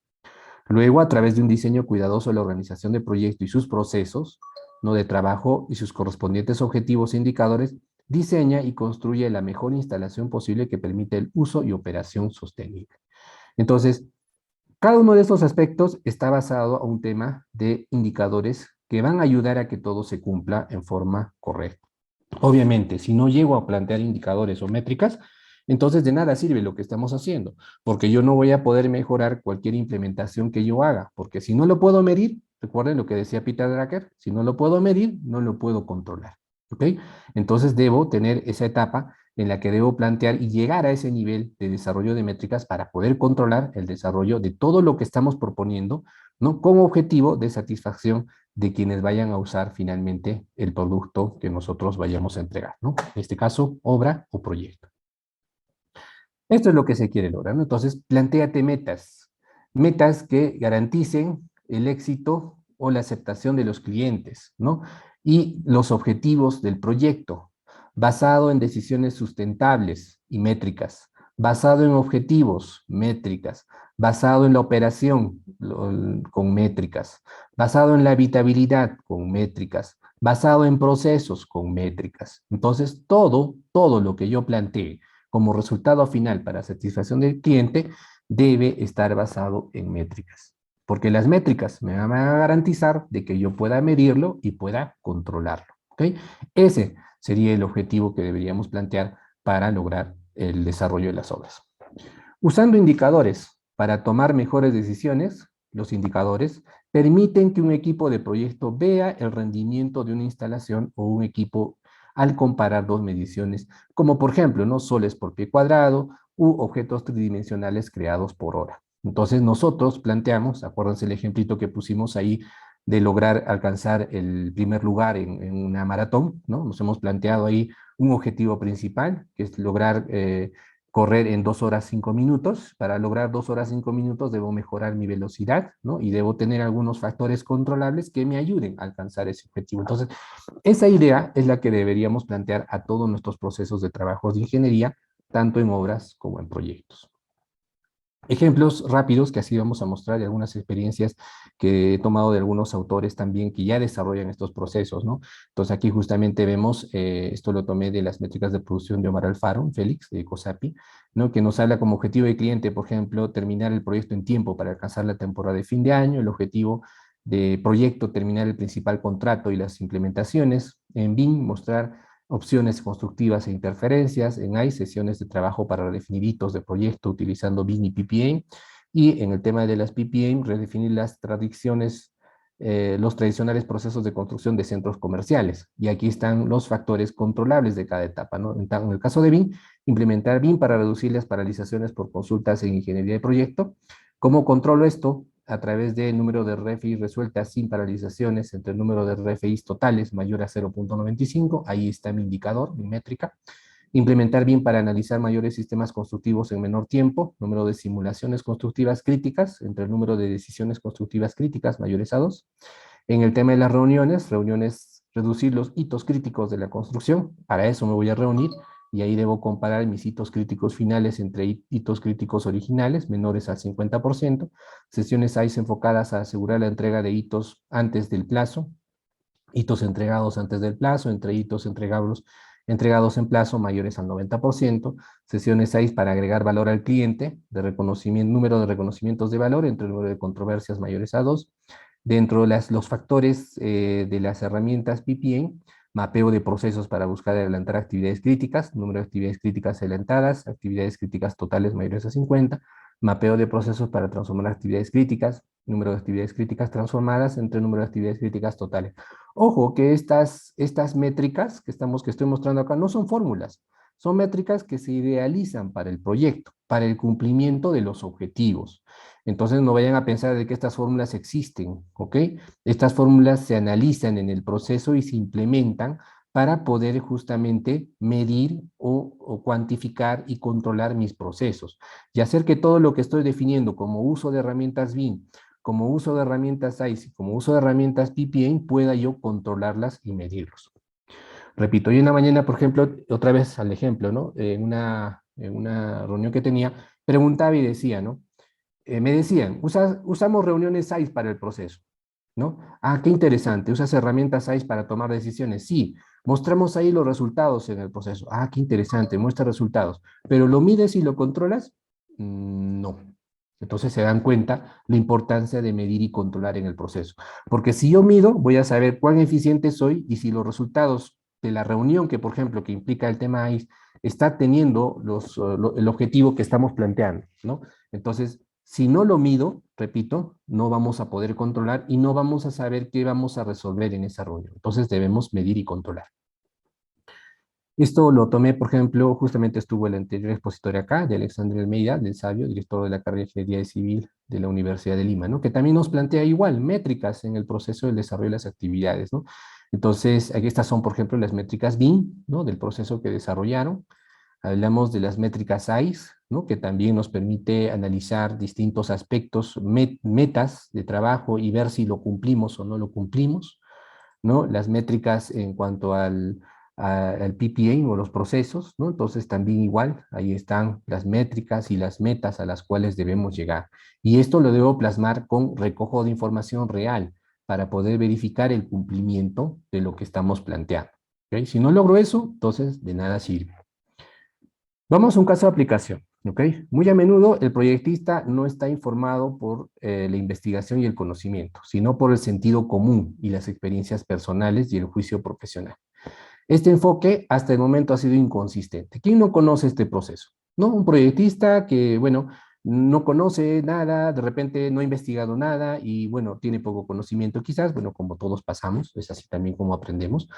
Luego, a través de un diseño cuidadoso de la organización del proyecto y sus procesos, no de trabajo y sus correspondientes objetivos e indicadores, diseña y construye la mejor instalación posible que permite el uso y operación sostenible. Entonces, cada uno de estos aspectos está basado a un tema de indicadores que van a ayudar a que todo se cumpla en forma correcta. Obviamente, si no llego a plantear indicadores o métricas, entonces de nada sirve lo que estamos haciendo, porque yo no voy a poder mejorar cualquier implementación que yo haga, porque si no lo puedo medir, recuerden lo que decía Peter Drucker, si no lo puedo medir, no lo puedo controlar, ¿ok? Entonces debo tener esa etapa en la que debo plantear y llegar a ese nivel de desarrollo de métricas para poder controlar el desarrollo de todo lo que estamos proponiendo, ¿no? Como objetivo de satisfacción de quienes vayan a usar finalmente el producto que nosotros vayamos a entregar, ¿no? En este caso, obra o proyecto. Esto es lo que se quiere lograr, ¿no? Entonces, plantéate metas que garanticen el éxito o la aceptación de los clientes, ¿no? Y los objetivos del proyecto, basado en decisiones sustentables y métricas, basado en objetivos, métricas, basado en la operación con métricas, basado en la habitabilidad con métricas, basado en procesos con métricas. Entonces, todo lo que yo plantee como resultado final para satisfacción del cliente debe estar basado en métricas, porque las métricas me van a garantizar de que yo pueda medirlo y pueda controlarlo, ¿ok? Ese sería el objetivo que deberíamos plantear para lograr el desarrollo de las obras. Usando indicadores para tomar mejores decisiones, los indicadores permiten que un equipo de proyecto vea el rendimiento de una instalación o un equipo al comparar dos mediciones, como por ejemplo, ¿no? Soles por pie cuadrado u objetos tridimensionales creados por hora. Entonces nosotros planteamos, acuérdense el ejemplito que pusimos ahí de lograr alcanzar el primer lugar en una maratón, ¿no? Nos hemos planteado ahí un objetivo principal, que es lograr correr en 2 horas 5 minutos. Para lograr 2 horas 5 minutos debo mejorar mi velocidad, ¿no? Y debo tener algunos factores controlables que me ayuden a alcanzar ese objetivo. Entonces, esa idea es la que deberíamos plantear a todos nuestros procesos de trabajos de ingeniería, tanto en obras como en proyectos. Ejemplos rápidos que así vamos a mostrar de algunas experiencias que he tomado de algunos autores también que ya desarrollan estos procesos, ¿no? Entonces aquí justamente vemos, esto lo tomé de las métricas de producción de Omar Alfaro, Félix, de COSAPI, ¿no? Que nos habla como objetivo de cliente, por ejemplo, terminar el proyecto en tiempo para alcanzar la temporada de fin de año, el objetivo de proyecto, terminar el principal contrato y las implementaciones, en BIM, mostrar opciones constructivas e interferencias, en AI, sesiones de trabajo para redefinir hitos de proyecto utilizando BIM y PPA, y en el tema de las PPA, redefinir las tradiciones, los tradicionales procesos de construcción de centros comerciales. Y aquí están los factores controlables de cada etapa, ¿no? En el caso de BIM, implementar BIM para reducir las paralizaciones por consultas en ingeniería de proyecto. ¿Cómo controlo esto? A través del número de RFI resueltas sin paralizaciones entre el número de RFIs totales mayor a 0.95, ahí está mi indicador, mi métrica. Implementar BIM para analizar mayores sistemas constructivos en menor tiempo, número de simulaciones constructivas críticas entre el número de decisiones constructivas críticas mayores a 2. En el tema de las reuniones, reducir los hitos críticos de la construcción, para eso me voy a reunir y ahí debo comparar mis hitos críticos finales entre hitos críticos originales, menores al 50%, sesiones AIS enfocadas a asegurar la entrega de hitos antes del plazo, hitos entregados antes del plazo, entre hitos entregados en plazo mayores al 90%, sesiones AIS para agregar valor al cliente, de reconocimiento, número de reconocimientos de valor entre el número de controversias mayores a 2, dentro de los factores de las herramientas PPM, mapeo de procesos para buscar adelantar actividades críticas, número de actividades críticas adelantadas, actividades críticas totales mayores a 50, mapeo de procesos para transformar actividades críticas, número de actividades críticas transformadas entre el número de actividades críticas totales. Ojo que estas métricas que estoy mostrando acá no son fórmulas, son métricas que se idealizan para el proyecto, para el cumplimiento de los objetivos. Entonces no vayan a pensar de que estas fórmulas existen, ¿ok? Estas fórmulas se analizan en el proceso y se implementan para poder justamente medir o cuantificar y controlar mis procesos y hacer que todo lo que estoy definiendo como uso de herramientas BIM, como uso de herramientas ICE, como uso de herramientas PPA, pueda yo controlarlas y medirlos. Repito, hoy en la mañana, por ejemplo, otra vez al ejemplo, ¿no? En una reunión que tenía, preguntaba y decía, ¿no? Me decían, usamos reuniones SAIS para el proceso, ¿no? Ah, qué interesante, ¿usas herramientas SAIS para tomar decisiones? Sí, mostramos ahí los resultados en el proceso. Ah, qué interesante, muestra resultados. ¿Pero lo mides y lo controlas? No. Entonces se dan cuenta la importancia de medir y controlar en el proceso. Porque si yo mido, voy a saber cuán eficiente soy y si los resultados de la reunión, que por ejemplo, que implica el tema AIS, está teniendo el objetivo que estamos planteando, ¿no? Entonces, si no lo mido, repito, no vamos a poder controlar y no vamos a saber qué vamos a resolver en esa reunión. Entonces debemos medir y controlar. Esto lo tomé, por ejemplo, justamente estuvo el anterior expositor acá, de Alexandre Almeida, del Sabio, director de la carrera de Ingeniería Civil de la Universidad de Lima, ¿no? Que también nos plantea igual métricas en el proceso del desarrollo de las actividades, ¿no? Entonces, aquí estas son, por ejemplo, las métricas BIM, ¿no? Del proceso que desarrollaron. Hablamos de las métricas AIS, ¿no? Que también nos permite analizar distintos aspectos, metas de trabajo y ver si lo cumplimos o no lo cumplimos, ¿no? Las métricas en cuanto al PPA o los procesos, ¿no? Entonces también igual, ahí están las métricas y las metas a las cuales debemos llegar. Y esto lo debo plasmar con recojo de información real para poder verificar el cumplimiento de lo que estamos planteando. ¿Okay? Si no logro eso, entonces de nada sirve. Vamos a un caso de aplicación, ¿ok? Muy a menudo el proyectista no está informado por la investigación y el conocimiento, sino por el sentido común y las experiencias personales y el juicio profesional. Este enfoque hasta el momento ha sido inconsistente. ¿Quién no conoce este proceso? ¿No? Un proyectista que, bueno, no conoce nada, de repente no ha investigado nada y, bueno, tiene poco conocimiento quizás, bueno, como todos pasamos, es así también como aprendemos,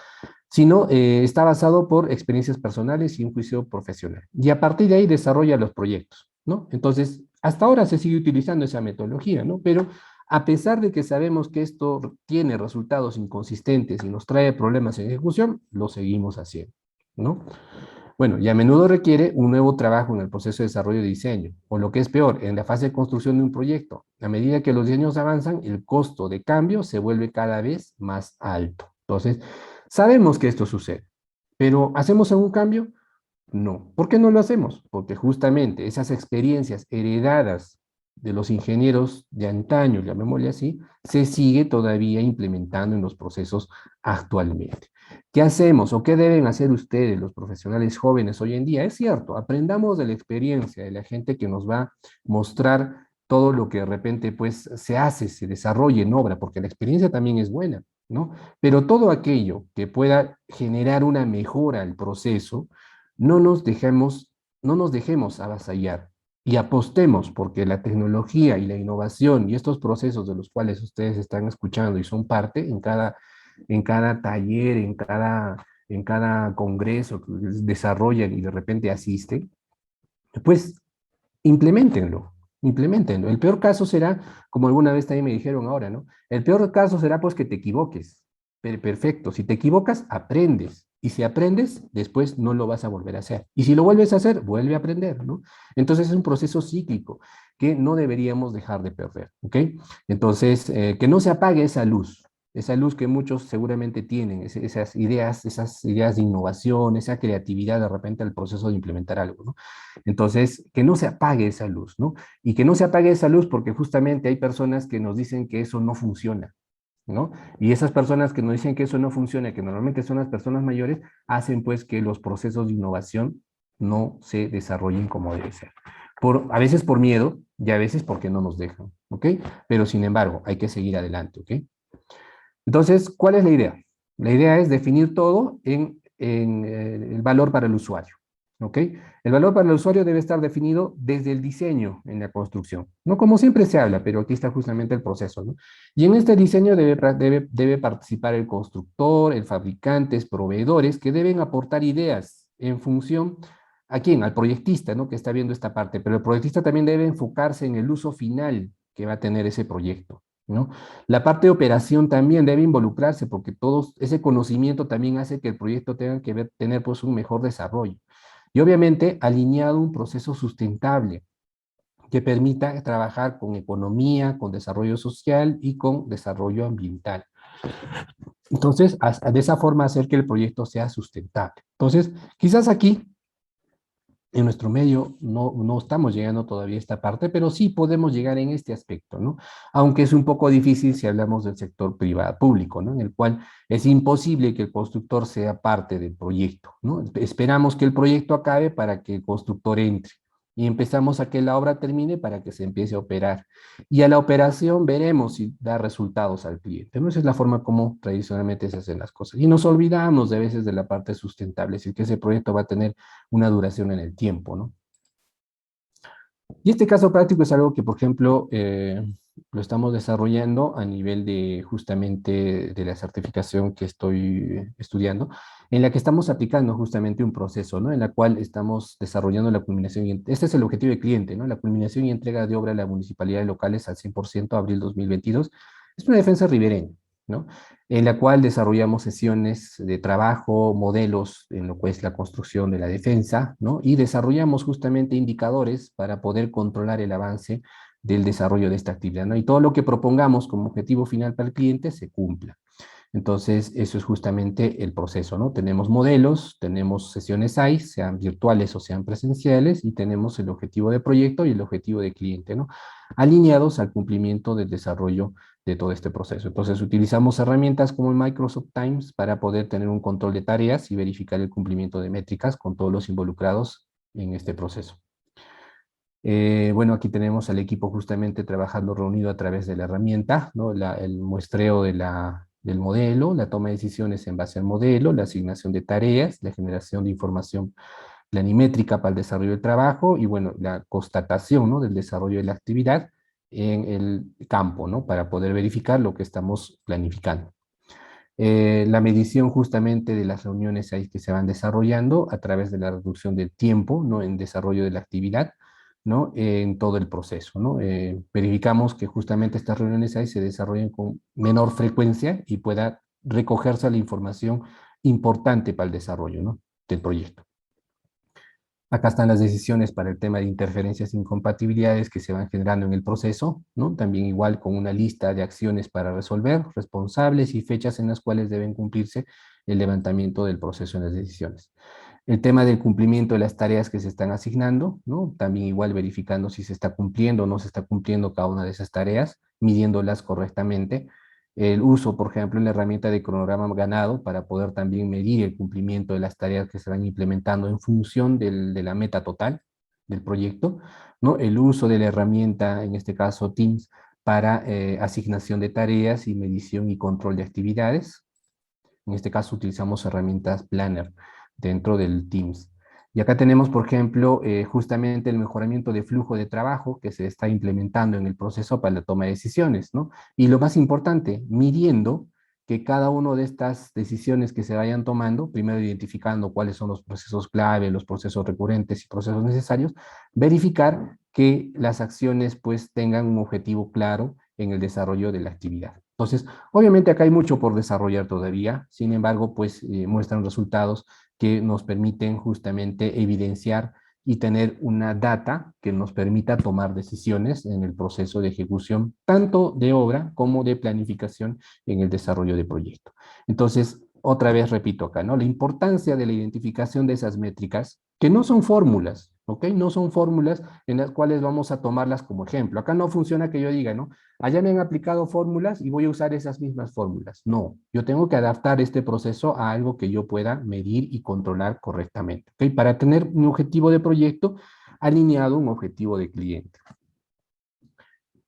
sino está basado por experiencias personales y un juicio profesional. Y a partir de ahí desarrolla los proyectos, ¿no? Entonces, hasta ahora se sigue utilizando esa metodología, ¿no? Pero a pesar de que sabemos que esto tiene resultados inconsistentes y nos trae problemas en ejecución, lo seguimos haciendo, ¿no? Bueno, y a menudo requiere un nuevo trabajo en el proceso de desarrollo de diseño, o lo que es peor, en la fase de construcción de un proyecto. A medida que los diseños avanzan, el costo de cambio se vuelve cada vez más alto. Entonces, sabemos que esto sucede, pero ¿hacemos algún cambio? No. ¿Por qué no lo hacemos? Porque justamente esas experiencias heredadas de los ingenieros de antaño, llamémosle así, se sigue todavía implementando en los procesos actualmente. ¿Qué hacemos o qué deben hacer ustedes, los profesionales jóvenes hoy en día? Es cierto, aprendamos de la experiencia de la gente que nos va a mostrar todo lo que de repente pues se hace, se desarrolla en obra, porque la experiencia también es buena, ¿no? Pero todo aquello que pueda generar una mejora al proceso, no nos dejemos, no nos dejemos avasallar y apostemos porque la tecnología y la innovación y estos procesos de los cuales ustedes están escuchando y son parte en cada taller, en cada congreso que desarrollan y de repente asisten, pues implementenlo, implementenlo. El peor caso será, como alguna vez también me dijeron ahora, ¿no? El peor caso será pues que te equivoques. Perfecto, si te equivocas, aprendes. Y si aprendes, después no lo vas a volver a hacer. Y si lo vuelves a hacer, vuelve a aprender, ¿no? Entonces es un proceso cíclico que no deberíamos dejar de perder, ¿ok? Entonces, que no se apague esa luz que muchos seguramente tienen, esas ideas de innovación, esa creatividad de repente al proceso de implementar algo, ¿no? Entonces, que no se apague esa luz, ¿no? Y que no se apague esa luz porque justamente hay personas que nos dicen que eso no funciona, ¿no? Y esas personas que nos dicen que eso no funciona, que normalmente son las personas mayores, hacen pues que los procesos de innovación no se desarrollen como debe ser. A veces por miedo y a veces porque no nos dejan, ¿ok? Pero sin embargo, hay que seguir adelante, ¿ok? Entonces, ¿cuál es la idea? La idea es definir todo en el valor para el usuario. ¿Ok? El valor para el usuario debe estar definido desde el diseño en la construcción. No como siempre se habla, pero aquí está justamente el proceso, ¿no? Y en este diseño debe participar el constructor, el fabricante, proveedores, que deben aportar ideas en función a quién, al proyectista, ¿no? Que está viendo esta parte, pero el proyectista también debe enfocarse en el uso final que va a tener ese proyecto, ¿no? La parte de operación también debe involucrarse porque todo ese conocimiento también hace que el proyecto tenga que tener pues un mejor desarrollo. Y obviamente alineado a un proceso sustentable que permita trabajar con economía, con desarrollo social y con desarrollo ambiental. Entonces, de esa forma hacer que el proyecto sea sustentable. Entonces, quizás aquí en nuestro medio no estamos llegando todavía a esta parte, pero sí podemos llegar en este aspecto, ¿no? Aunque es un poco difícil si hablamos del sector privado público, ¿no? En el cual es imposible que el constructor sea parte del proyecto, ¿no? Esperamos que el proyecto acabe para que el constructor entre y empezamos a que la obra termine para que se empiece a operar. Y a la operación veremos si da resultados al cliente, ¿no? Esa es la forma como tradicionalmente se hacen las cosas. Y nos olvidamos de veces de la parte sustentable, es decir, que ese proyecto va a tener una duración en el tiempo, ¿no? Y este caso práctico es algo que, por ejemplo, lo estamos desarrollando a nivel de justamente de la certificación que estoy estudiando, en la que estamos aplicando justamente un proceso, ¿no? En la cual estamos desarrollando la culminación, este es el objetivo del cliente, ¿no? La culminación y entrega de obra a la municipalidad de locales al 100% abril 2022. Es una defensa ribereña, ¿no? En la cual desarrollamos sesiones de trabajo, modelos en lo que es la construcción de la defensa, ¿no? Y desarrollamos justamente indicadores para poder controlar el avance del desarrollo de esta actividad, ¿no? Y todo lo que propongamos como objetivo final para el cliente se cumpla. Entonces, eso es justamente el proceso, ¿no? Tenemos modelos, tenemos sesiones ICE, sean virtuales o sean presenciales, y tenemos el objetivo de proyecto y el objetivo de cliente, ¿no? Alineados al cumplimiento del desarrollo de todo este proceso. Entonces, utilizamos herramientas como el Microsoft Teams para poder tener un control de tareas y verificar el cumplimiento de métricas con todos los involucrados en este proceso. Bueno, aquí tenemos al equipo justamente trabajando reunido a través de la herramienta, ¿no? El muestreo del modelo, la toma de decisiones en base al modelo, la asignación de tareas, la generación de información planimétrica para el desarrollo del trabajo y, bueno, la constatación, ¿no? Del desarrollo de la actividad en el campo, ¿no? Para poder verificar lo que estamos planificando. La medición justamente de las reuniones ahí que se van desarrollando a través de la reducción del tiempo, ¿no? En desarrollo de la actividad, ¿no? En todo el proceso, ¿no? Verificamos que justamente estas reuniones ahí se desarrollen con menor frecuencia y pueda recogerse la información importante para el desarrollo, ¿no? Del proyecto. Acá están las decisiones para el tema de interferencias e incompatibilidades que se van generando en el proceso, ¿no? También igual con una lista de acciones para resolver, responsables y fechas en las cuales deben cumplirse el levantamiento del proceso en las decisiones. El tema del cumplimiento de las tareas que se están asignando, ¿no? También igual verificando si se está cumpliendo o no se está cumpliendo cada una de esas tareas, midiéndolas correctamente. El uso, por ejemplo, en la herramienta de cronograma ganado para poder también medir el cumplimiento de las tareas que se van implementando en función de la meta total del proyecto, ¿no? El uso de la herramienta, en este caso Teams, para asignación de tareas y medición y control de actividades. En este caso utilizamos herramientas Planner dentro del Teams. Y acá tenemos, por ejemplo, justamente el mejoramiento de flujo de trabajo que se está implementando en el proceso para la toma de decisiones, ¿no? Y lo más importante, midiendo que cada una de estas decisiones que se vayan tomando, primero identificando cuáles son los procesos clave, los procesos recurrentes y procesos necesarios, verificar que las acciones pues tengan un objetivo claro en el desarrollo de la actividad. Entonces, obviamente acá hay mucho por desarrollar todavía, sin embargo, pues muestran resultados que nos permiten justamente evidenciar y tener una data que nos permita tomar decisiones en el proceso de ejecución, tanto de obra como de planificación en el desarrollo de proyecto. Entonces, otra vez repito acá, ¿no? La importancia de la identificación de esas métricas, que no son fórmulas, ¿ok? No son fórmulas en las cuales vamos a tomarlas como ejemplo. Acá no funciona que yo diga, ¿no? Allá me han aplicado fórmulas y voy a usar esas mismas fórmulas. No, yo tengo que adaptar este proceso a algo que yo pueda medir y controlar correctamente, ¿ok? Para tener un objetivo de proyecto alineado a un objetivo de cliente.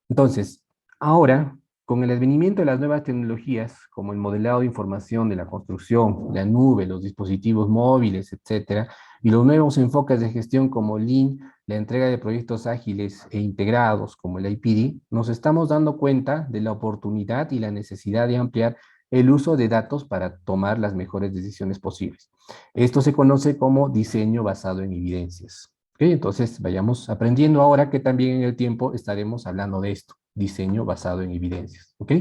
Entonces, ahora, con el advenimiento de las nuevas tecnologías, como el modelado de información de la construcción, la nube, los dispositivos móviles, etcétera, y los nuevos enfoques de gestión como Lean, la entrega de proyectos ágiles e integrados como el IPD, nos estamos dando cuenta de la oportunidad y la necesidad de ampliar el uso de datos para tomar las mejores decisiones posibles. Esto se conoce como diseño basado en evidencias. ¿Okay? Entonces, vayamos aprendiendo ahora que también en el tiempo estaremos hablando de esto, diseño basado en evidencias. ¿Ok?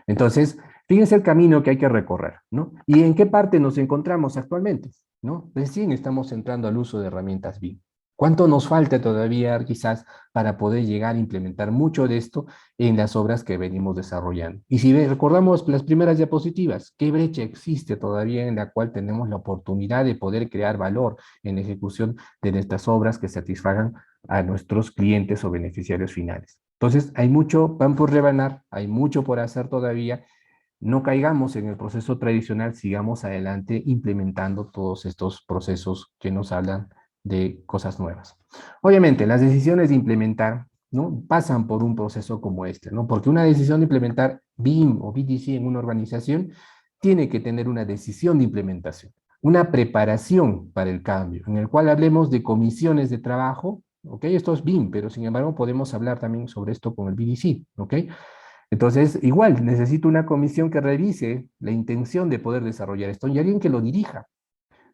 Entonces, fíjense el camino que hay que recorrer, ¿no? ¿Y en qué parte nos encontramos actualmente? ¿No? Recién estamos entrando al uso de herramientas BIM. ¿Cuánto nos falta todavía quizás para poder llegar a implementar mucho de esto en las obras que venimos desarrollando? Y si recordamos las primeras diapositivas, ¿qué brecha existe todavía en la cual tenemos la oportunidad de poder crear valor en la ejecución de nuestras obras que satisfagan a nuestros clientes o beneficiarios finales? Entonces, hay mucho pan por rebanar, hay mucho por hacer todavía. No caigamos en el proceso tradicional, sigamos adelante implementando todos estos procesos que nos hablan de cosas nuevas. Obviamente, las decisiones de implementar, ¿no? Pasan por un proceso como este, ¿no? Porque una decisión de implementar BIM o BDC en una organización tiene que tener una decisión de implementación, una preparación para el cambio, en el cual hablemos de comisiones de trabajo, ¿ok? Esto es BIM, pero sin embargo podemos hablar también sobre esto con el BDC, ¿ok? Entonces, igual, necesito una comisión que revise la intención de poder desarrollar esto y alguien que lo dirija,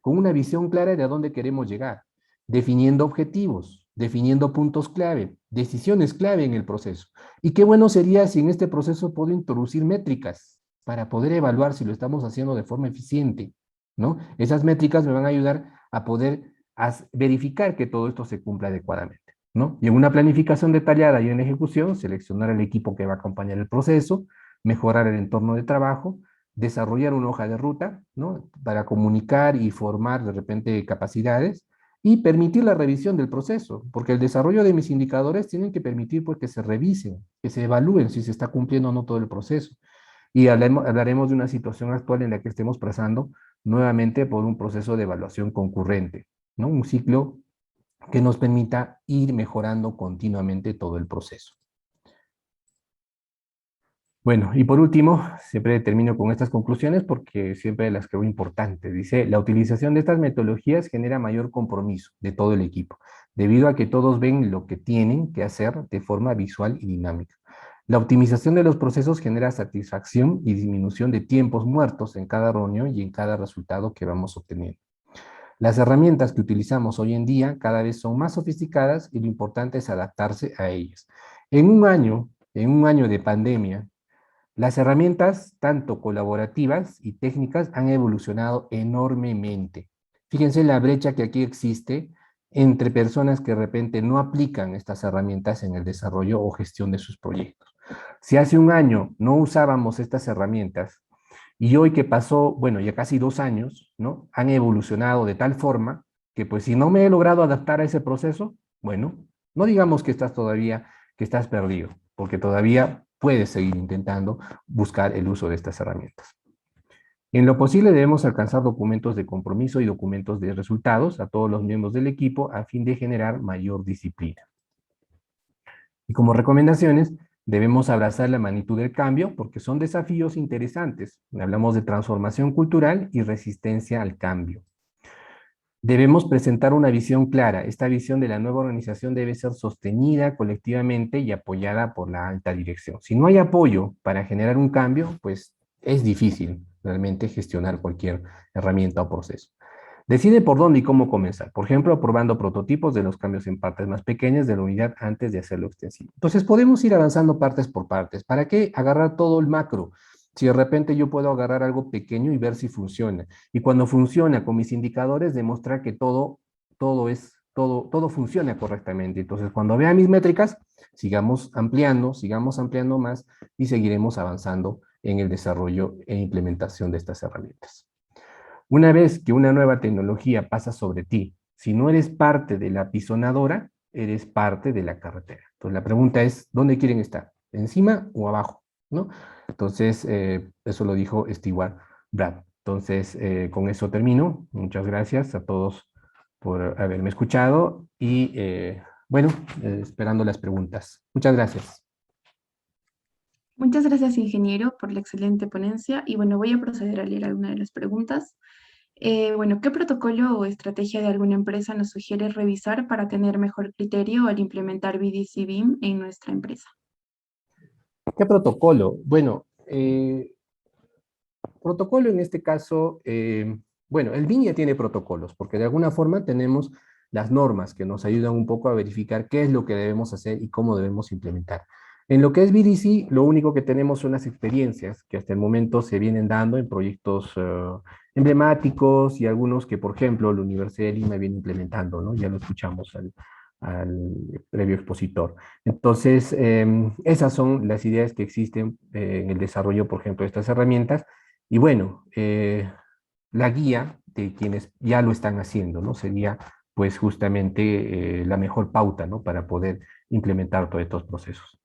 con una visión clara de a dónde queremos llegar, definiendo objetivos, definiendo puntos clave, decisiones clave en el proceso. Y qué bueno sería si en este proceso puedo introducir métricas para poder evaluar si lo estamos haciendo de forma eficiente, ¿no? Esas métricas me van a ayudar a poder verificar que todo esto se cumpla adecuadamente, ¿no? Y en una planificación detallada y en ejecución, seleccionar el equipo que va a acompañar el proceso, mejorar el entorno de trabajo, desarrollar una hoja de ruta, ¿no? Para comunicar y formar de repente capacidades y permitir la revisión del proceso, porque el desarrollo de mis indicadores tienen que permitir pues, que se revisen, que se evalúen si se está cumpliendo o no todo el proceso. Y hablaremos de una situación actual en la que estemos pasando nuevamente por un proceso de evaluación concurrente, ¿no? Un ciclo que nos permita ir mejorando continuamente todo el proceso. Bueno, y por último, siempre termino con estas conclusiones porque siempre las creo importantes. Dice, la utilización de estas metodologías genera mayor compromiso de todo el equipo, debido a que todos ven lo que tienen que hacer de forma visual y dinámica. La optimización de los procesos genera satisfacción y disminución de tiempos muertos en cada reunión y en cada resultado que vamos obteniendo. Las herramientas que utilizamos hoy en día cada vez son más sofisticadas y lo importante es adaptarse a ellas. En un año de pandemia, las herramientas, tanto colaborativas y técnicas, han evolucionado enormemente. Fíjense la brecha que aquí existe entre personas que de repente no aplican estas herramientas en el desarrollo o gestión de sus proyectos. Si hace un año no usábamos estas herramientas y hoy que pasó, bueno, ya casi 2 años, ¿no? Han evolucionado de tal forma que pues si no me he logrado adaptar a ese proceso, bueno, no digamos que estás todavía, que estás perdido, porque todavía puedes seguir intentando buscar el uso de estas herramientas. En lo posible debemos alcanzar documentos de compromiso y documentos de resultados a todos los miembros del equipo a fin de generar mayor disciplina. Y como recomendaciones, debemos abrazar la magnitud del cambio porque son desafíos interesantes. Hablamos de transformación cultural y resistencia al cambio. Debemos presentar una visión clara. Esta visión de la nueva organización debe ser sostenida colectivamente y apoyada por la alta dirección. Si no hay apoyo para generar un cambio, pues es difícil realmente gestionar cualquier herramienta o proceso. Decide por dónde y cómo comenzar. Por ejemplo, aprobando prototipos de los cambios en partes más pequeñas de la unidad antes de hacerlo extensivo. Entonces, podemos ir avanzando partes por partes. ¿Para qué agarrar todo el macro? Si de repente yo puedo agarrar algo pequeño y ver si funciona. Y cuando funciona con mis indicadores, demostrar que todo funciona correctamente. Entonces, cuando vea mis métricas, sigamos ampliando más y seguiremos avanzando en el desarrollo e implementación de estas herramientas. Una vez que una nueva tecnología pasa sobre ti, si no eres parte de la pisonadora, eres parte de la carretera. Entonces la pregunta es, ¿dónde quieren estar? ¿Encima o abajo? ¿No? Entonces, eso lo dijo Stewart Brand. Entonces, con eso termino. Muchas gracias a todos por haberme escuchado y, bueno, esperando las preguntas. Muchas gracias. Muchas gracias, ingeniero, por la excelente ponencia. Y bueno, voy a proceder a leer algunas de las preguntas. Bueno, ¿qué protocolo o estrategia de alguna empresa nos sugiere revisar para tener mejor criterio al implementar BDC BIM en nuestra empresa? ¿Qué protocolo? Bueno, protocolo en este caso, bueno, el BIM ya tiene protocolos, porque de alguna forma tenemos las normas que nos ayudan un poco a verificar qué es lo que debemos hacer y cómo debemos implementar. En lo que es BDC, lo único que tenemos son las experiencias que hasta el momento se vienen dando en proyectos emblemáticos y algunos que, por ejemplo, la Universidad de Lima viene implementando, ¿no? Ya lo escuchamos al previo expositor. Entonces, esas son las ideas que existen en el desarrollo, por ejemplo, de estas herramientas y bueno, la guía de quienes ya lo están haciendo, ¿no? Sería pues justamente la mejor pauta, ¿no? Para poder implementar todos estos procesos.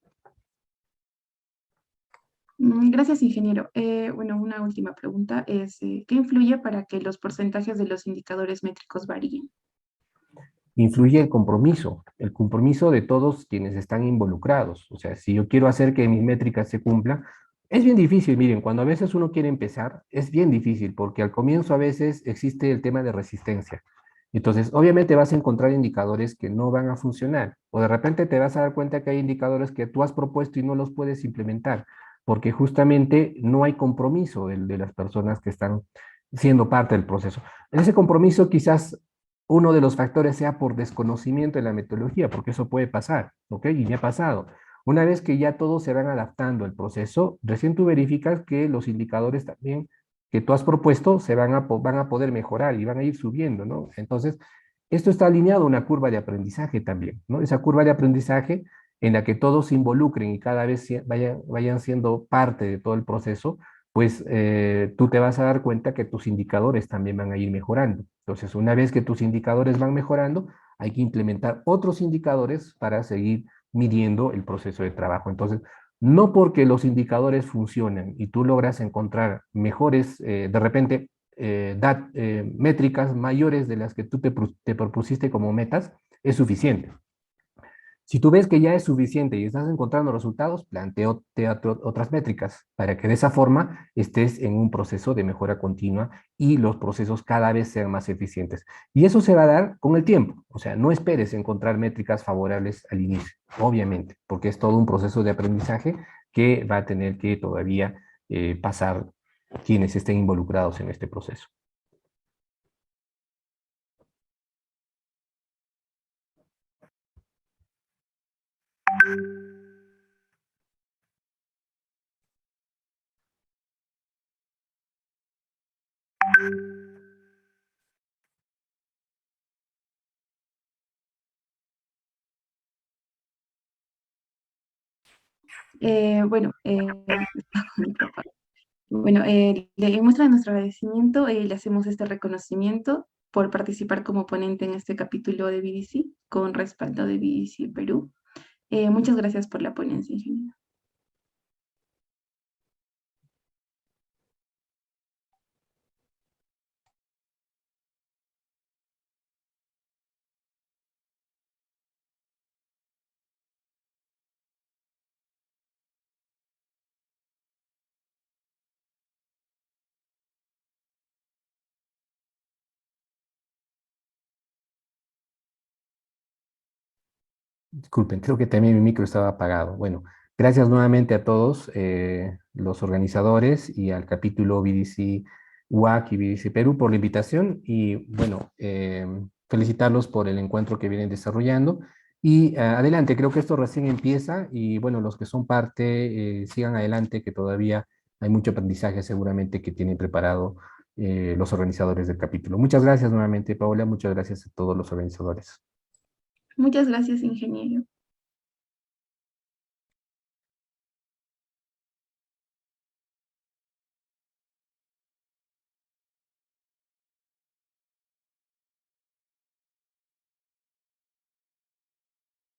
Gracias, ingeniero. Bueno, una última pregunta es, ¿qué influye para que los porcentajes de los indicadores métricos varíen? Influye el compromiso de todos quienes están involucrados. O sea, si yo quiero hacer que mis métricas se cumplan, es bien difícil, miren, cuando a veces uno quiere empezar, es bien difícil porque al comienzo a veces existe el tema de resistencia. Entonces, obviamente vas a encontrar indicadores que no van a funcionar o de repente te vas a dar cuenta que hay indicadores que tú has propuesto y no los puedes implementar porque justamente no hay compromiso de las personas que están siendo parte del proceso. En ese compromiso quizás uno de los factores sea por desconocimiento de la metodología, porque eso puede pasar, ¿ok? Y me ha pasado. Una vez que ya todos se van adaptando al proceso, recién tú verificas que los indicadores también que tú has propuesto van a poder mejorar y van a ir subiendo, ¿no? Entonces, esto está alineado a una curva de aprendizaje también, ¿no? Esa curva de aprendizaje en la que todos se involucren y cada vez vayan siendo parte de todo el proceso, pues tú te vas a dar cuenta que tus indicadores también van a ir mejorando. Entonces, una vez que tus indicadores van mejorando, hay que implementar otros indicadores para seguir midiendo el proceso de trabajo. Entonces, no porque los indicadores funcionen y tú logras encontrar mejores, de repente, métricas mayores de las que tú te propusiste como metas, es suficiente. Si tú ves que ya es suficiente y estás encontrando resultados, planteate otras métricas para que de esa forma estés en un proceso de mejora continua y los procesos cada vez sean más eficientes. Y eso se va a dar con el tiempo. O sea, no esperes encontrar métricas favorables al inicio, obviamente, porque es todo un proceso de aprendizaje que va a tener que todavía pasar quienes estén involucrados en este proceso. Bueno, bueno, le muestra nuestro agradecimiento, le hacemos este reconocimiento por participar como ponente en este capítulo de BDC, con respaldo de BDC Perú. Muchas gracias por la ponencia, ingeniero. Disculpen, creo que también mi micro estaba apagado. Bueno, gracias nuevamente a todos los organizadores y al capítulo BDC UAC y BDC Perú por la invitación y bueno, felicitarlos por el encuentro que vienen desarrollando. Y adelante, creo que esto recién empieza y bueno, los que son parte, sigan adelante, que todavía hay mucho aprendizaje seguramente que tienen preparado los organizadores del capítulo. Muchas gracias nuevamente, Paola, muchas gracias a todos los organizadores. Muchas gracias, ingeniero.